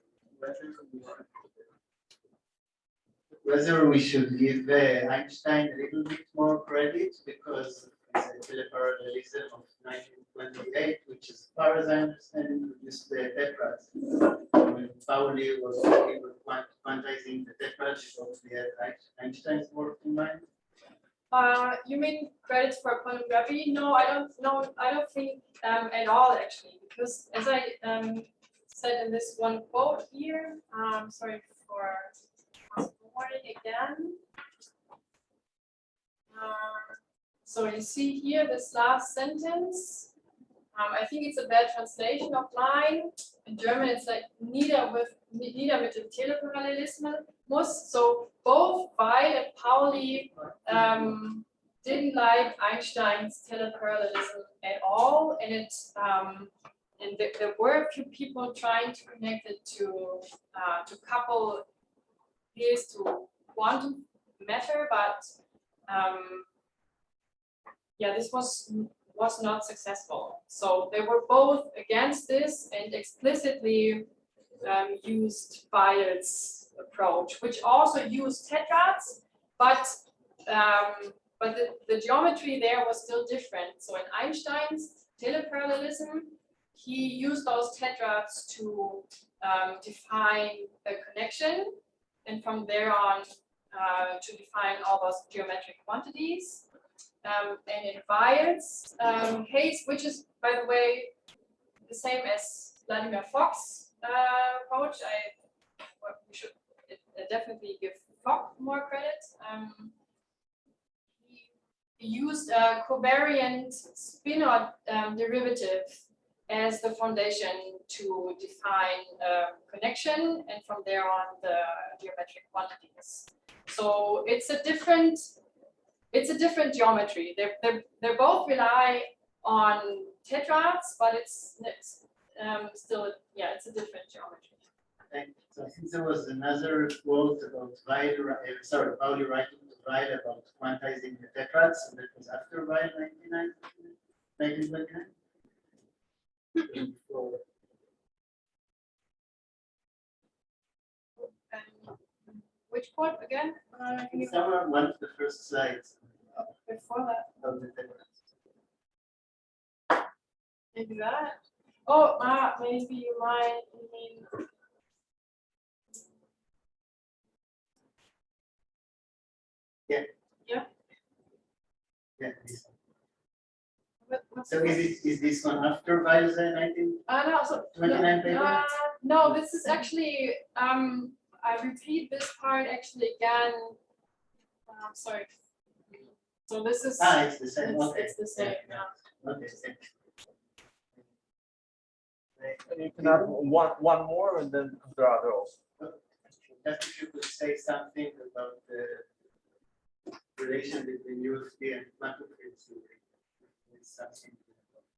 whether we should give Einstein a little bit more credit because it's a teleparallelism of 1928, which, as far as I understand, introduced the tetrads. When Pauli was talking about quantizing the tetrads, she obviously had Einstein's work in mind. you mean credits for quantum gravity? No, I don't know. I don't think at all actually, because as I said in this one quote here, sorry for forwarding again. So you see here this last sentence. I think it's a bad translation of line. In German, it's like nieder mit dem Teleparallelismus. So both Weil and Pauli didn't like Einstein's teleparallelism at all, and there were a few people trying to connect it to couple this to quantum matter, but yeah, this was not successful. So they were both against this and explicitly used Weil's approach, which also used tetrads, but the geometry there was still different. So in Einstein's teleparallelism, he used those tetrads to define the connection, and from there on to define all those geometric quantities. And in Weil's case, which is, by the way, the same as Vladimir Fock's approach, we should definitely give Fock more credit. He used a covariant spin-off derivative as the foundation to define connection, and from there on the geometric quantities. So it's a different geometry. They both rely on tetrads, but it's still it's a different geometry. Okay. So I think there was another quote about Pauli writing to Weil about quantizing the tetrads, and that was after Weil 1929. Which quote again? Somewhere one of the first slides Before that, of the tetrads. maybe that. Oh, maybe you might mean. Yeah. Yeah. Yeah. This one. What's So is this one after Weil's 1929 paper? No, this is actually I repeat this part actually again. Sorry. So this is It's the same. it's the same. Yeah. Okay. Thank you. And you can add one more, and then there are others. Just if you could say something about the relation between UFT and quantum field theory. It's something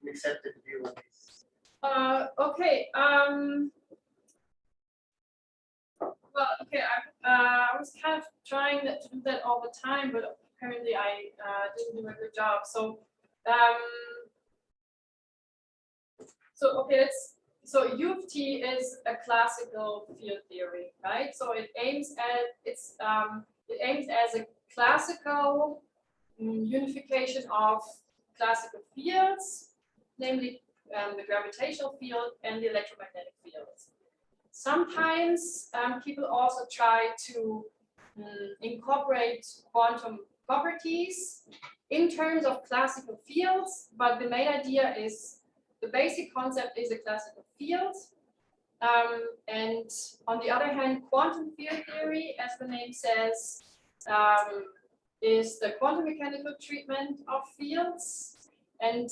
accepted view on this. Okay. Well, okay. I was kind of trying to do that all the time, but apparently I didn't do a good job. So, okay, so U of T is a classical field theory, right? So it aims as a classical unification of classical fields, namely the gravitational field and the electromagnetic fields. Sometimes people also try to incorporate quantum properties in terms of classical fields, but the main idea is the basic concept is a classical field. And on the other hand, quantum field theory, as the name says, is the quantum mechanical treatment of fields. And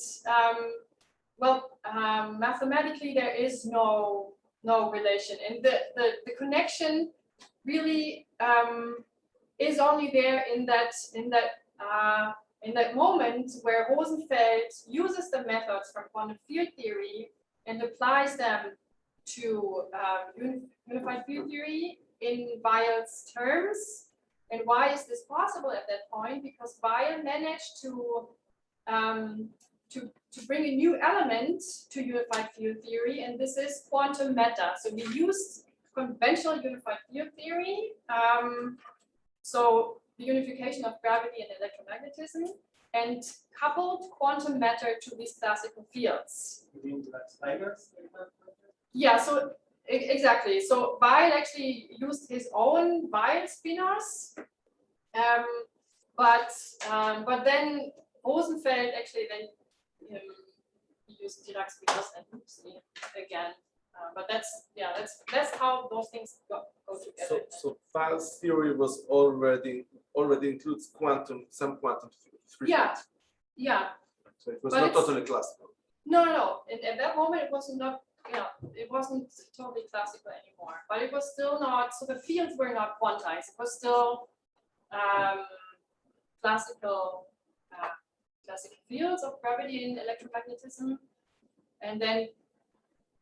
mathematically, there is no relation, and the connection really is only there in that moment where Rosenfeld uses the methods from quantum field theory and applies them to unified field theory, in Weyl's terms. And why is this possible at that point? Because Weil managed to bring a new element to unified field theory, and this is quantum matter. So we used conventional unified field theory, so the unification of gravity and electromagnetism, and coupled quantum matter to these classical fields. You mean like spiders? Yeah, so exactly. So Weil actually used his own Weil spinors, but then Rosenfeld actually then used Dirac spinors and oopsie again. But that's how those things go together. So Weyl's theory was already includes some quantum theory. Yeah. So it was But not it's- totally classical. No. At that moment, it was not. It wasn't totally classical anymore. But it was still not. So the fields were not quantized. It was still classical fields of gravity and electromagnetism, and then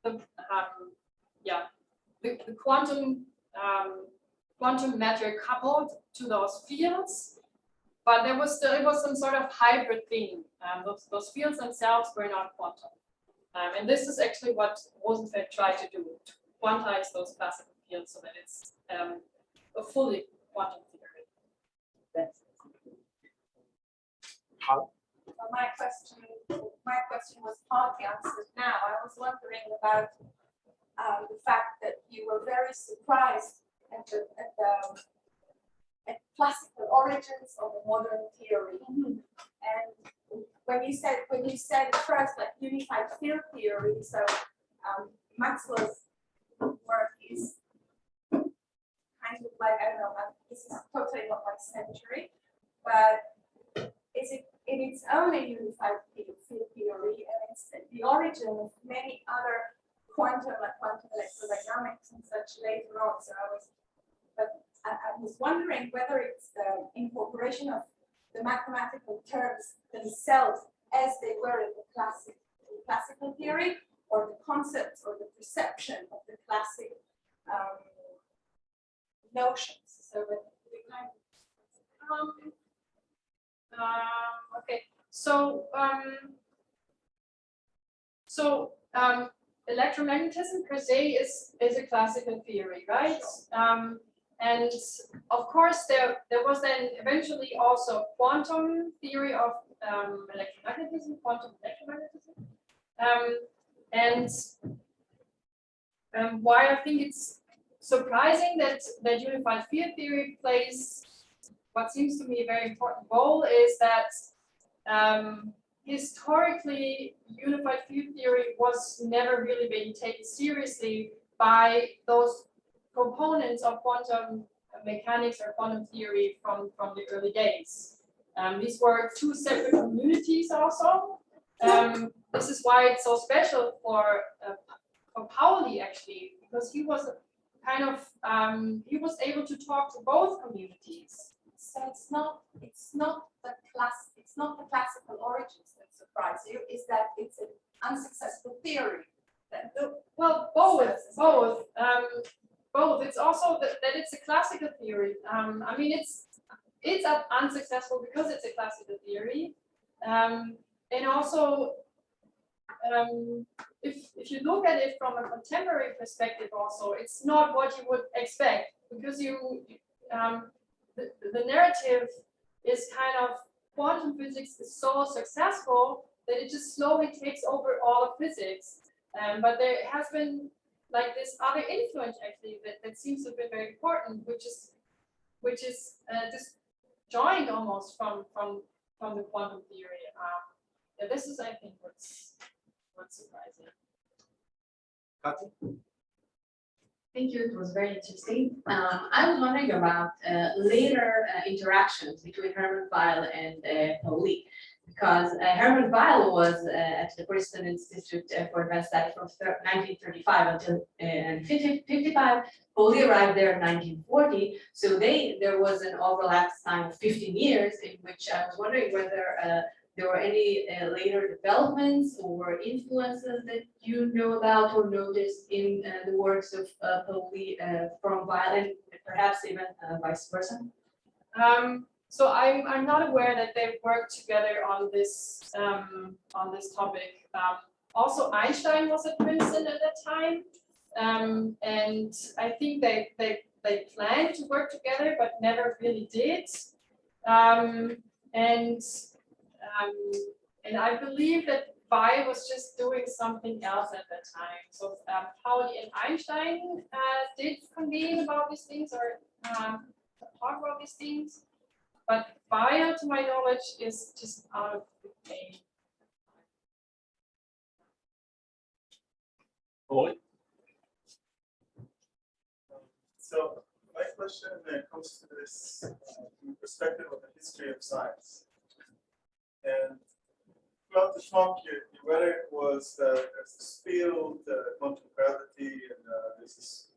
the quantum matter coupled to those fields, but it was some sort of hybrid thing. Those fields themselves were not quantum, and this is actually what Rosenfeld tried to do, to quantize those classical fields so that it's a fully quantum theory. Well, my question was partly answered now. I was wondering about the fact that you were very surprised at the classical origins of a modern theory. And when you said first like unified field theory, so Maxwell's work is kind of like, I don't know, this is totally not my century, but is it in its own a unified field theory, and it's the origin of many other quantum electrodynamics and such later on. So I was wondering whether it's the incorporation of the mathematical terms themselves as they were in the classical theory, or the concepts or the perception of the classic notions. So that we kind of Okay, so electromagnetism per se is a classical theory, right? And of course, there was then eventually also a quantum theory of electromagnetism, quantum electromagnetism, and why I think it's surprising that unified field theory plays what seems to me a very important role is that historically unified field theory was never really being taken seriously by those components of quantum mechanics or quantum theory from the early days. These were two separate communities also. This is why it's so special for Pauli actually, because he was kind of he was able to talk to both communities. So it's not the classical origins that surprise you, is that it's an unsuccessful theory. Well, both. It's also that it's a classical theory. I mean, it's unsuccessful because it's a classical theory, and also if you look at it from a contemporary perspective, also it's not what you would expect, because the narrative is kind of quantum physics is so successful that it just slowly takes over all of physics. But there has been like this other influence actually that seems to have been very important, which is disjoined almost from the quantum theory. Yeah, this is, I think, what's surprising. Kathy? Thank you. It was very interesting. I was wondering about later interactions between Hermann Weil and Pauli, because Hermann Weil was at the Princeton Institute for Advanced Study from 1935 until 1955. Pauli arrived there in 1940. So there was an overlap time of 15 years, in which I was wondering whether there were any later developments or influences that you know about or noticed in the works of Pauli from Weil, and perhaps even vice versa? So I'm not aware that they've worked together on this topic. Also, Einstein was at Princeton at that time, and I think they planned to work together, but never really did. And I believe that Weil was just doing something else at that time. So Pauli and Einstein did convene about these things or talk about these things. But Weil, to my knowledge, is just out of the game. So my question comes to this from the perspective of the history of science. And throughout the talk, your rhetoric was that there's this field, quantum gravity, and there's this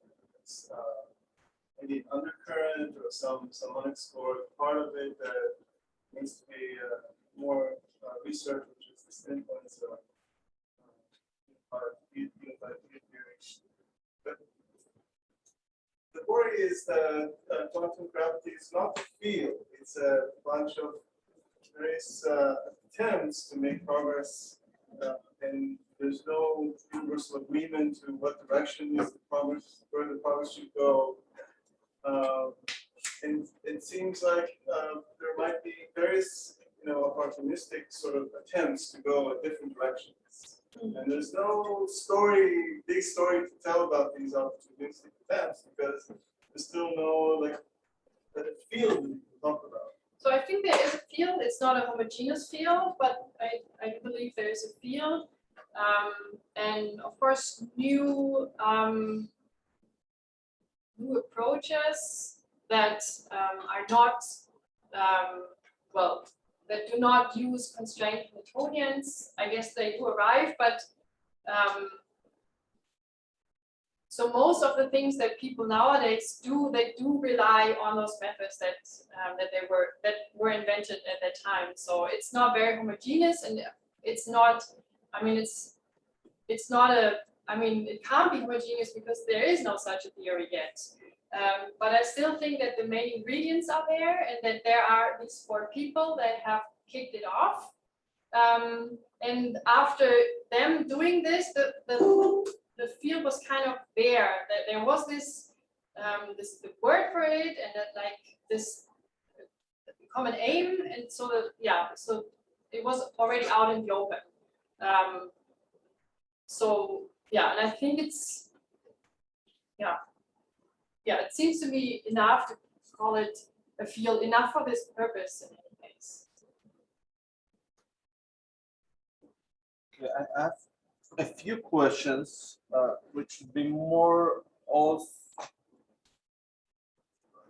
maybe an undercurrent or some unexplored part of it that needs to be more research, which is this influence of unified field theory. But the worry is that quantum gravity is not a field; it's a bunch of various attempts to make progress, and there's no universal agreement to what direction is the progress, where the progress should go. And it seems like there might be various, opportunistic sort of attempts to go in different directions. And there's no big story to tell about these opportunistic attempts because there's still no field to talk about. So I think there is a field. It's not a homogeneous field, but I believe there is a field. And of course, new approaches that are not that do not use constrained Newtonians. I guess they do arrive, but so most of the things that people nowadays do, they do rely on those methods that were invented at that time. So it's not very homogeneous, and it's not. I mean, it's not a. I mean, it can't be homogeneous because there is no such a theory yet. But I still think that the main ingredients are there, and that there are these 4 people that have kicked it off. And after them doing this, the field was kind of bare. That there was this the word for it, and that this common aim, and so so it was already out in the open. And I think it's it seems to me enough to call it a field, enough for this purpose in any case. Okay, I have a few questions, which would be more also.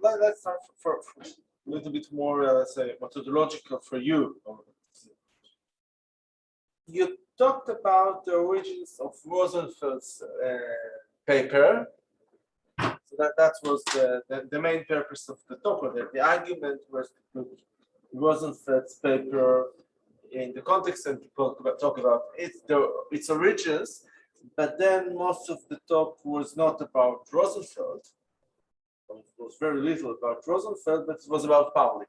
Let's start for a little bit more, say, methodological for you. You talked about the origins of Rosenfeld's paper. So that was the main purpose of the talk. The argument was to put Rosenfeld's paper in the context and talk about its origins, but then most of the talk was not about Rosenfeld. It was very little about Rosenfeld, but it was about Pauli.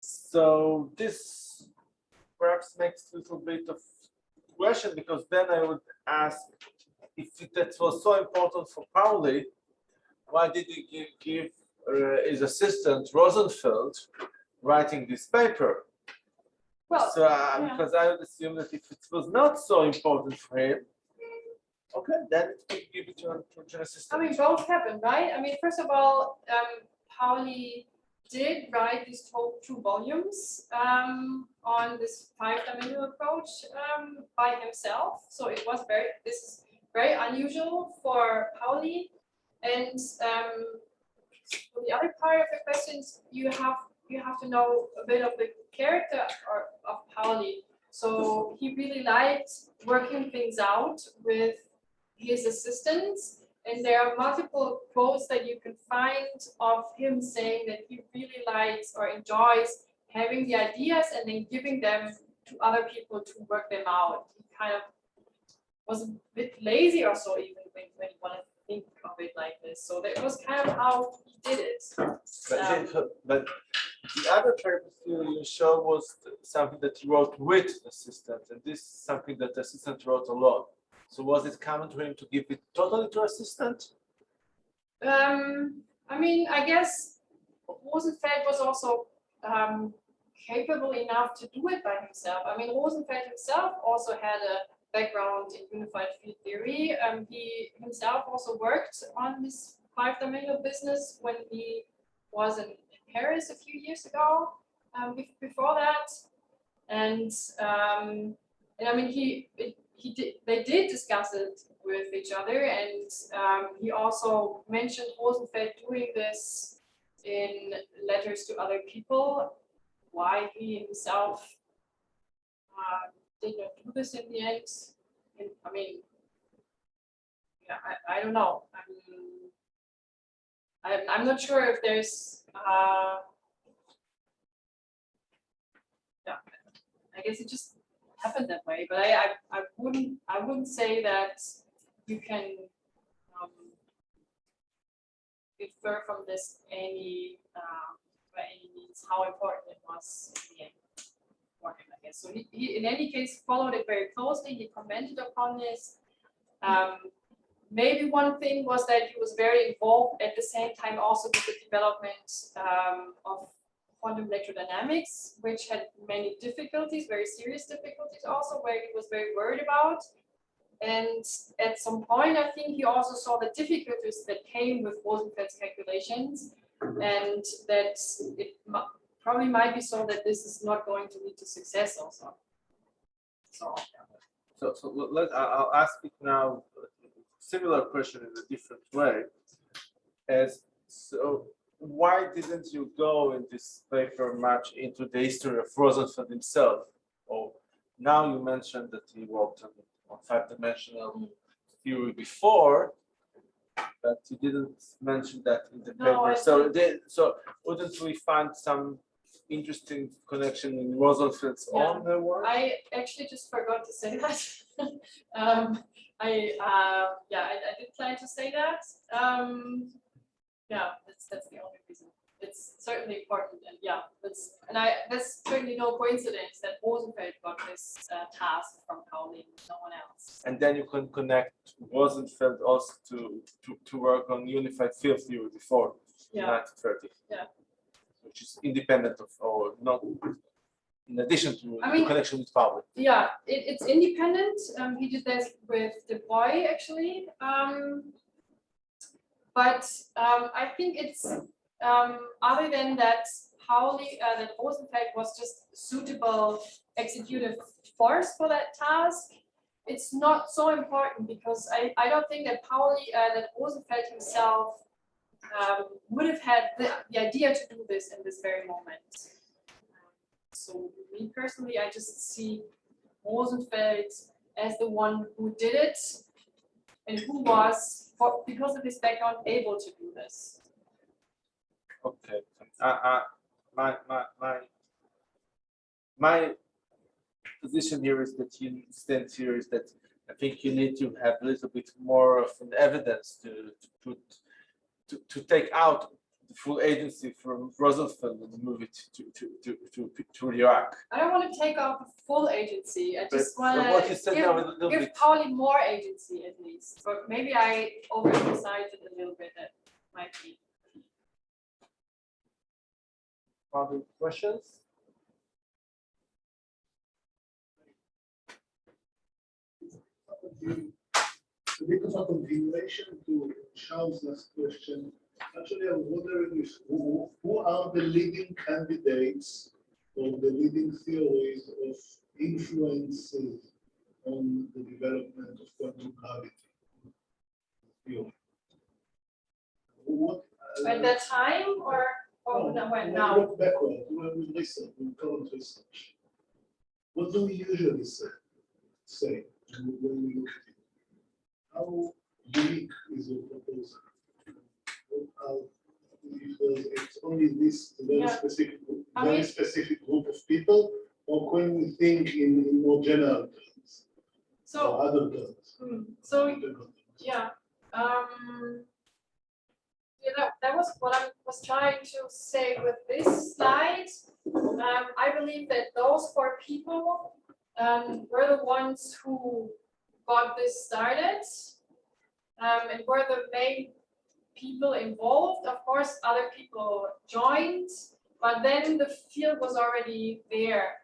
So this perhaps makes a little bit of question, because then I would ask, if that was so important for Pauli, why did he give his assistant Rosenfeld writing this paper? Well, So because I would assume that if it was not so important for him, okay, then it could give it to an assistant. I mean, both happened, right? I mean, first of all, Pauli did write these 2 volumes on this 5-dimensional approach by himself. So it was this is very unusual for Pauli. And for the other part of the questions, you have to know a bit of the character of Pauli. So he really liked working things out with his assistants. And there are multiple quotes that you can find of him saying that he really likes or enjoys having the ideas and then giving them to other people to work them out. He kind of was a bit lazy or so, even when you want to think of it like this. So that was kind of how he did it. But the other paper theory you showed was something that you wrote with the assistant, and this is something that the assistant wrote alone. So was it common to him to give it totally to assistant? I mean, I guess Rosenfeld was also capable enough to do it by himself. I mean, Rosenfeld himself also had a background in unified field theory. He himself also worked on this 5-dimensional business when he was in Paris a few years ago. Before that, and I mean, they did discuss it with each other, and he also mentioned Rosenfeld doing this in letters to other people. Why he himself did not do this in the end, I mean, yeah, I don't know. I'm not sure if there's yeah, I guess it just happened that way, but I wouldn't say that you can infer from this by any means how important it was in the end for him, I guess. So he in any case followed it very closely. He commented upon this. Maybe one thing was that he was very involved at the same time also with the development of quantum electrodynamics, which had many difficulties, very serious difficulties also, where he was very worried about. And at some point, I think he also saw the difficulties that came with Rosenfeld's calculations, and that it probably might be so that this is not going to lead to success also. So I'll ask it now. Similar question in a different way. So why didn't you go in this paper much into the history of Rosenfeld himself? Or now you mentioned that he worked on 5-dimensional theory before, but you didn't mention that in the paper. So wouldn't we find some interesting connection in Rosenfeld's own work? I actually just forgot to say that. I did plan to say that. Yeah, that's the only reason. It's certainly important, and that's certainly no coincidence that Rosenfeld got this task from Pauli, no one else. And then you can connect Rosenfeld also to work on unified field theory before 1930. Yeah. Which is independent of, or not, in addition to the connection with Pauli. Yeah, it's independent. He did this with Du Bois actually. But I think it's other than that, Pauli, that Rosenfeld was just suitable executive force for that task. It's not so important because I don't think that Pauli, that Rosenfeld himself would have had the idea to do this in this very moment. So me personally, I just see Rosenfeld as the one who did it and who was, because of his background, able to do this. Okay. My position here is that you stand here is that I think you need to have a little bit more of an evidence to take out the full agency from Rosenfeld and move it to Dirac. I don't want to take out the full agency. I just want to give Pauli more agency at least. But maybe I overemphasized it a little bit. That might be. Other questions? A bit of a continuation to Charles' last question. Actually, I was wondering who are the leading candidates or the leading theories of influences on the development of quantum gravity theory? What, At that time, or when now? Look backward, with research, with current research. What do we usually say when we look at it? How unique is your proposal? What are if it's only this very Yeah. specific, I very mean- specific group of people, or can we think in more general terms So, or other terms? so General terms. yeah, that was what I was trying to say with this slide. I believe that those 4 people were the ones who got this started and were the main people involved. Of course, other people joined, but then the field was already there.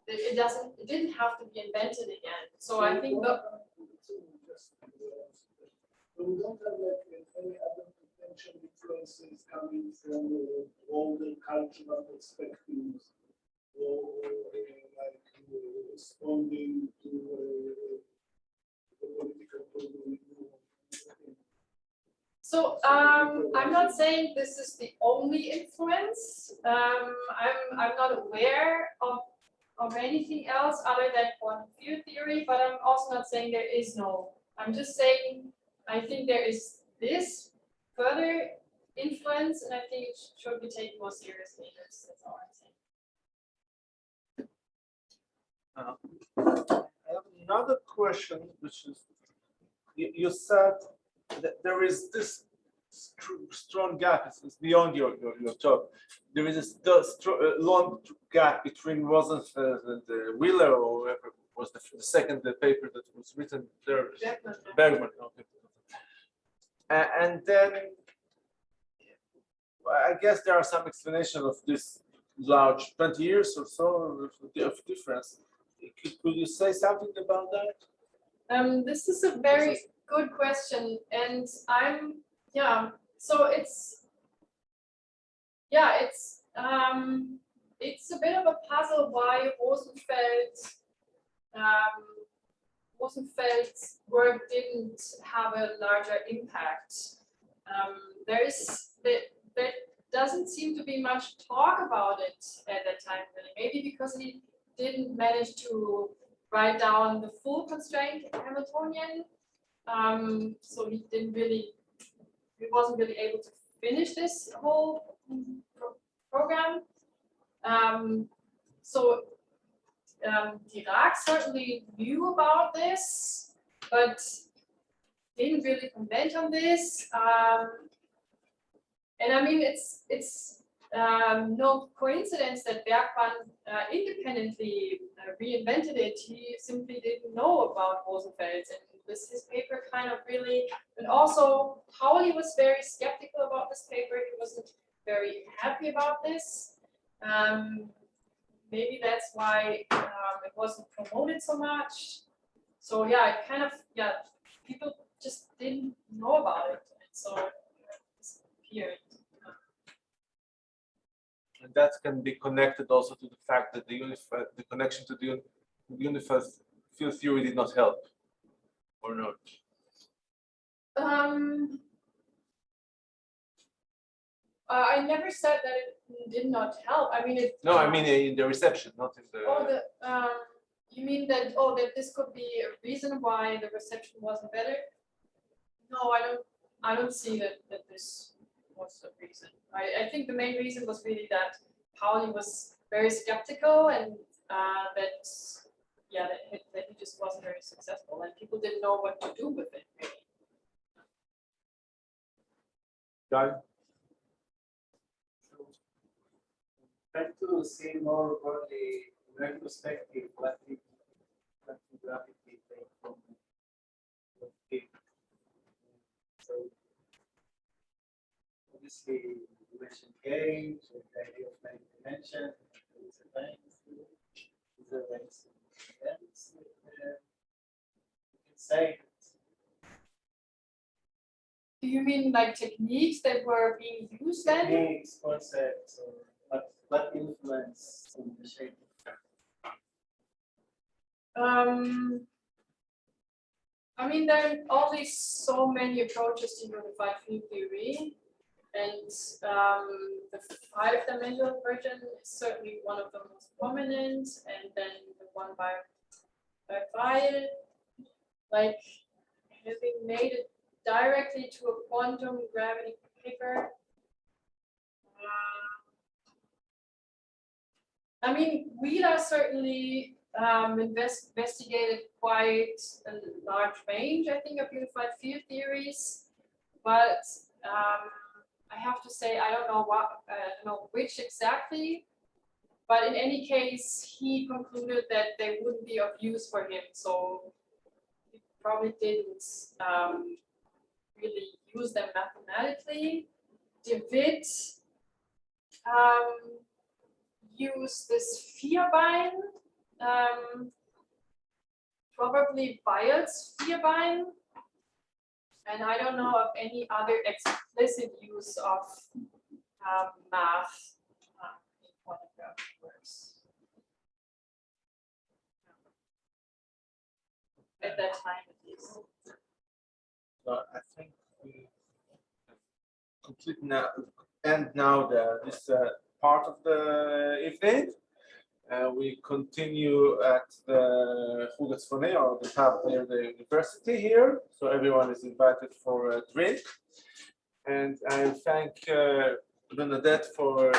It didn't have to be invented again. So I think the So we don't have like any other potential influences coming from older cultural perspectives or like responding to the political problem. So I'm not saying this is the only influence. I'm not aware of anything else other than quantum field theory, but I'm also not saying there is no. I'm just saying I think there is this further influence, and I think it should be taken more seriously. That's all I'm saying. I have another question, which is, you said that there is this strong gap. It's beyond your talk. There is a long gap between Rosenfeld and Wheeler, or whoever was the second paper that was written there. Definitely. Bergman. Okay. And then I guess there are some explanation of this large 20 years or so of difference. Could you say something about that? This is a very good question, and so it's a bit of a puzzle why Rosenfeld's work didn't have a larger impact. There doesn't seem to be much talk about it at that time, really. Maybe because he didn't manage to write down the full constraint Hamiltonian, so he wasn't really able to finish this whole program. Dirac certainly knew about this, but didn't really comment on this. And I mean, it's no coincidence that Bergman independently reinvented it. He simply didn't know about Rosenfeld's, and his paper kind of really, and also Pauli was very skeptical about this paper. He wasn't very happy about this. Maybe that's why it wasn't promoted so much. So yeah, it kind of, people just didn't know about it, and so it disappeared. And that can be connected also to the fact that the connection to the unified field theory did not help, or not? I never said that it did not help. I mean, it. No, I mean in the reception, not in the. You mean that that this could be a reason why the reception wasn't better? No, I don't see that this was the reason. I think the main reason was really that Pauli was very skeptical, and that he just wasn't very successful, and people didn't know what to do with it, really. Guy? Try to see more about the retrospective plastic gravity from the field. So obviously you mentioned games, the idea of many dimensions, it's a times, it's a race. You can say Do you mean like techniques that were being used then? techniques, concepts, or what influence on the shape? I mean, there are always so many approaches to unified field theory, and the 5-dimensional version is certainly one of the most prominent, and then the one by Weil, like having made it directly to a quantum gravity paper. I mean, Wheeler certainly investigated quite a large range, I think, of unified field theories, but I have to say I don't know which exactly. But in any case, he concluded that they wouldn't be of use for him, so he probably didn't really use them mathematically. De Witt used this Vierbein, probably Weil's Vierbein, and I don't know of any other explicit use of math in quantum gravity works at that time, at least. So I think we complete now, end now this part of the evening. We continue at the Hugatsfone, or the pub near the university here. So everyone is invited for a drink. And I thank Bernadette for